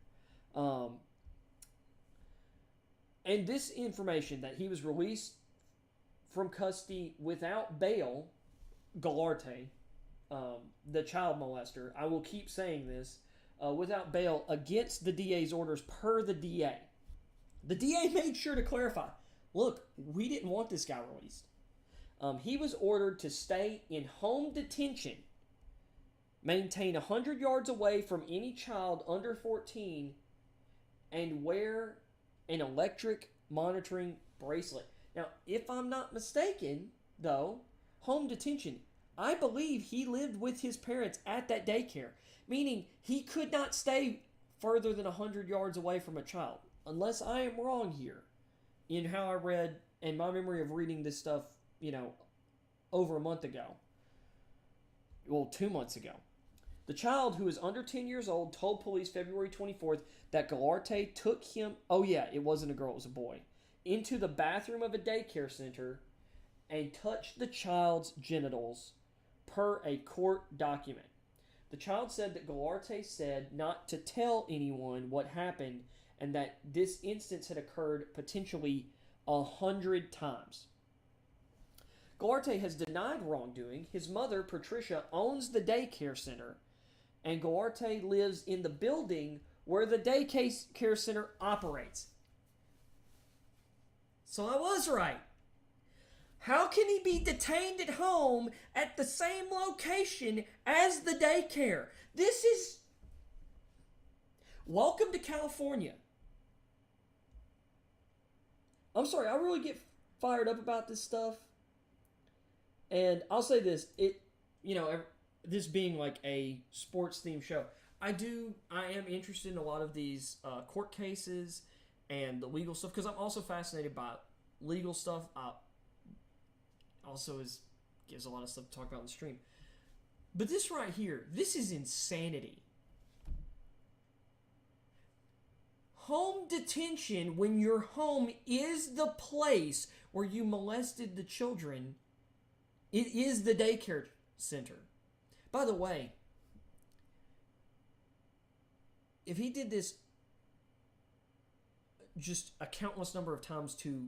And this information that he was released from custody without bail, Golarte, the child molester, I will keep saying this, without bail against the DA's orders per the DA. The DA made sure to clarify, look, we didn't want this guy released. He was ordered to stay in home detention, maintain 100 yards away from any child under 14, and wear an electric monitoring bracelet. Now, if I'm not mistaken, though, home detention, I believe he lived with his parents at that daycare, meaning he could not stay further than 100 yards away from a child, unless I am wrong here in how I read and my memory of reading this stuff, over a month ago. Well, 2 months ago. The child, who is under 10 years old, told police February 24th that Golarte took him, it wasn't a girl, it was a boy, into the bathroom of a daycare center and touched the child's genitals per a court document. The child said that Golarte said not to tell anyone what happened and that this instance had occurred potentially 100 times. Golarte has denied wrongdoing. His mother, Patricia, owns the daycare center, and Golarte lives in the building where the daycare center operates. So I was right. How can he be detained at home at the same location as the daycare? This is... Welcome to California. I'm sorry, I really get fired up about this stuff. And I'll say this, this being like a sports themed show, I am interested in a lot of these court cases and the legal stuff, because I'm also fascinated by legal stuff. Also gives a lot of stuff to talk about in the stream. But this right here, this is insanity. Home detention, when your home is the place where you molested the children, it is the daycare center. By the way, if he did this just a countless number of times to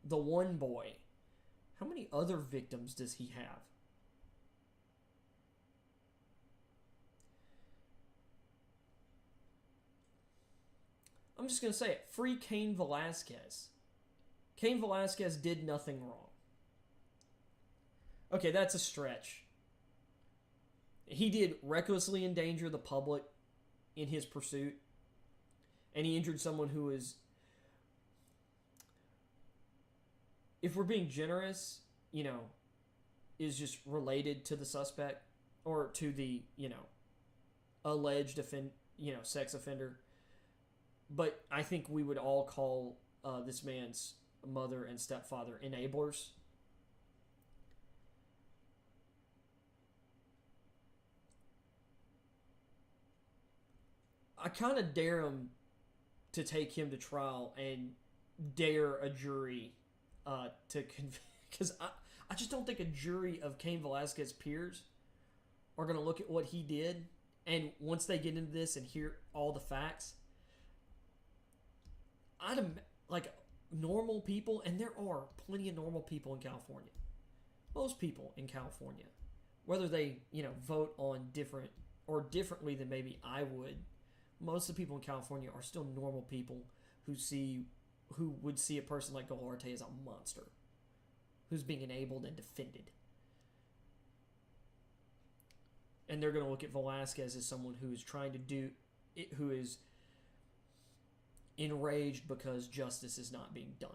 the one boy, how many other victims does he have? I'm just going to say it. Free Cain Velasquez. Cain Velasquez did nothing wrong. Okay, that's a stretch. He did recklessly endanger the public in his pursuit. And he injured someone who is, if we're being generous, is just related to the suspect or to the, alleged sex offender. But I think we would all call this man's mother and stepfather enablers. I kind of dare him to take him to trial and dare a jury to convict. Because I just don't think a jury of Cain Velasquez's peers are going to look at what he did. And once they get into this and hear all the facts, normal people, and there are plenty of normal people in California. Most people in California, whether they, vote on differently than maybe I would, most of the people in California are still normal people who would see a person like Golarte as a monster, who's being enabled and defended. And they're going to look at Velasquez as someone who is trying to do it, who is enraged because justice is not being done.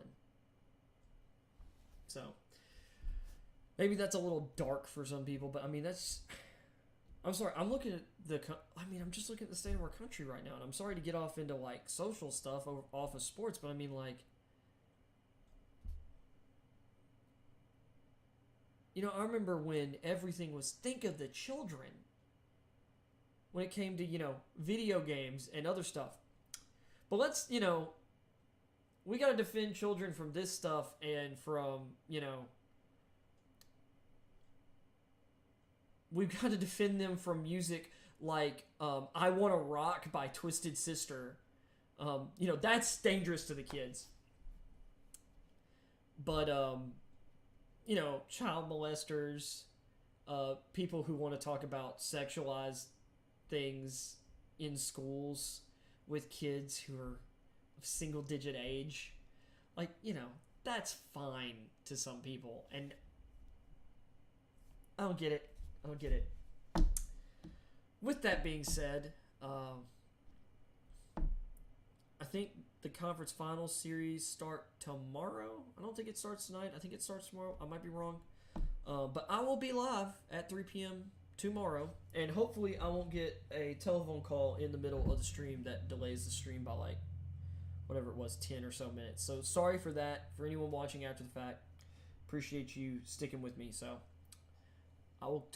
So maybe that's a little dark for some people, but I'm sorry, I'm looking at I'm just looking at the state of our country right now, and I'm sorry to get off into social stuff off of sports, but I remember when everything was think of the children when it came to, video games and other stuff. But let's, we got to defend children from this stuff and from, we've got to defend them from music like I Wanna Rock by Twisted Sister. That's dangerous to the kids. But, child molesters, people who want to talk about sexualized things in schools with kids who are of single-digit age. That's fine to some people. And I don't get it. With that being said, I think the conference finals series start tomorrow. I don't think it starts tonight. I think it starts tomorrow. I might be wrong. But I will be live at 3 p.m. tomorrow. And hopefully I won't get a telephone call in the middle of the stream that delays the stream by whatever it was, 10 or so minutes. So sorry for that. For anyone watching after the fact, appreciate you sticking with me. So I will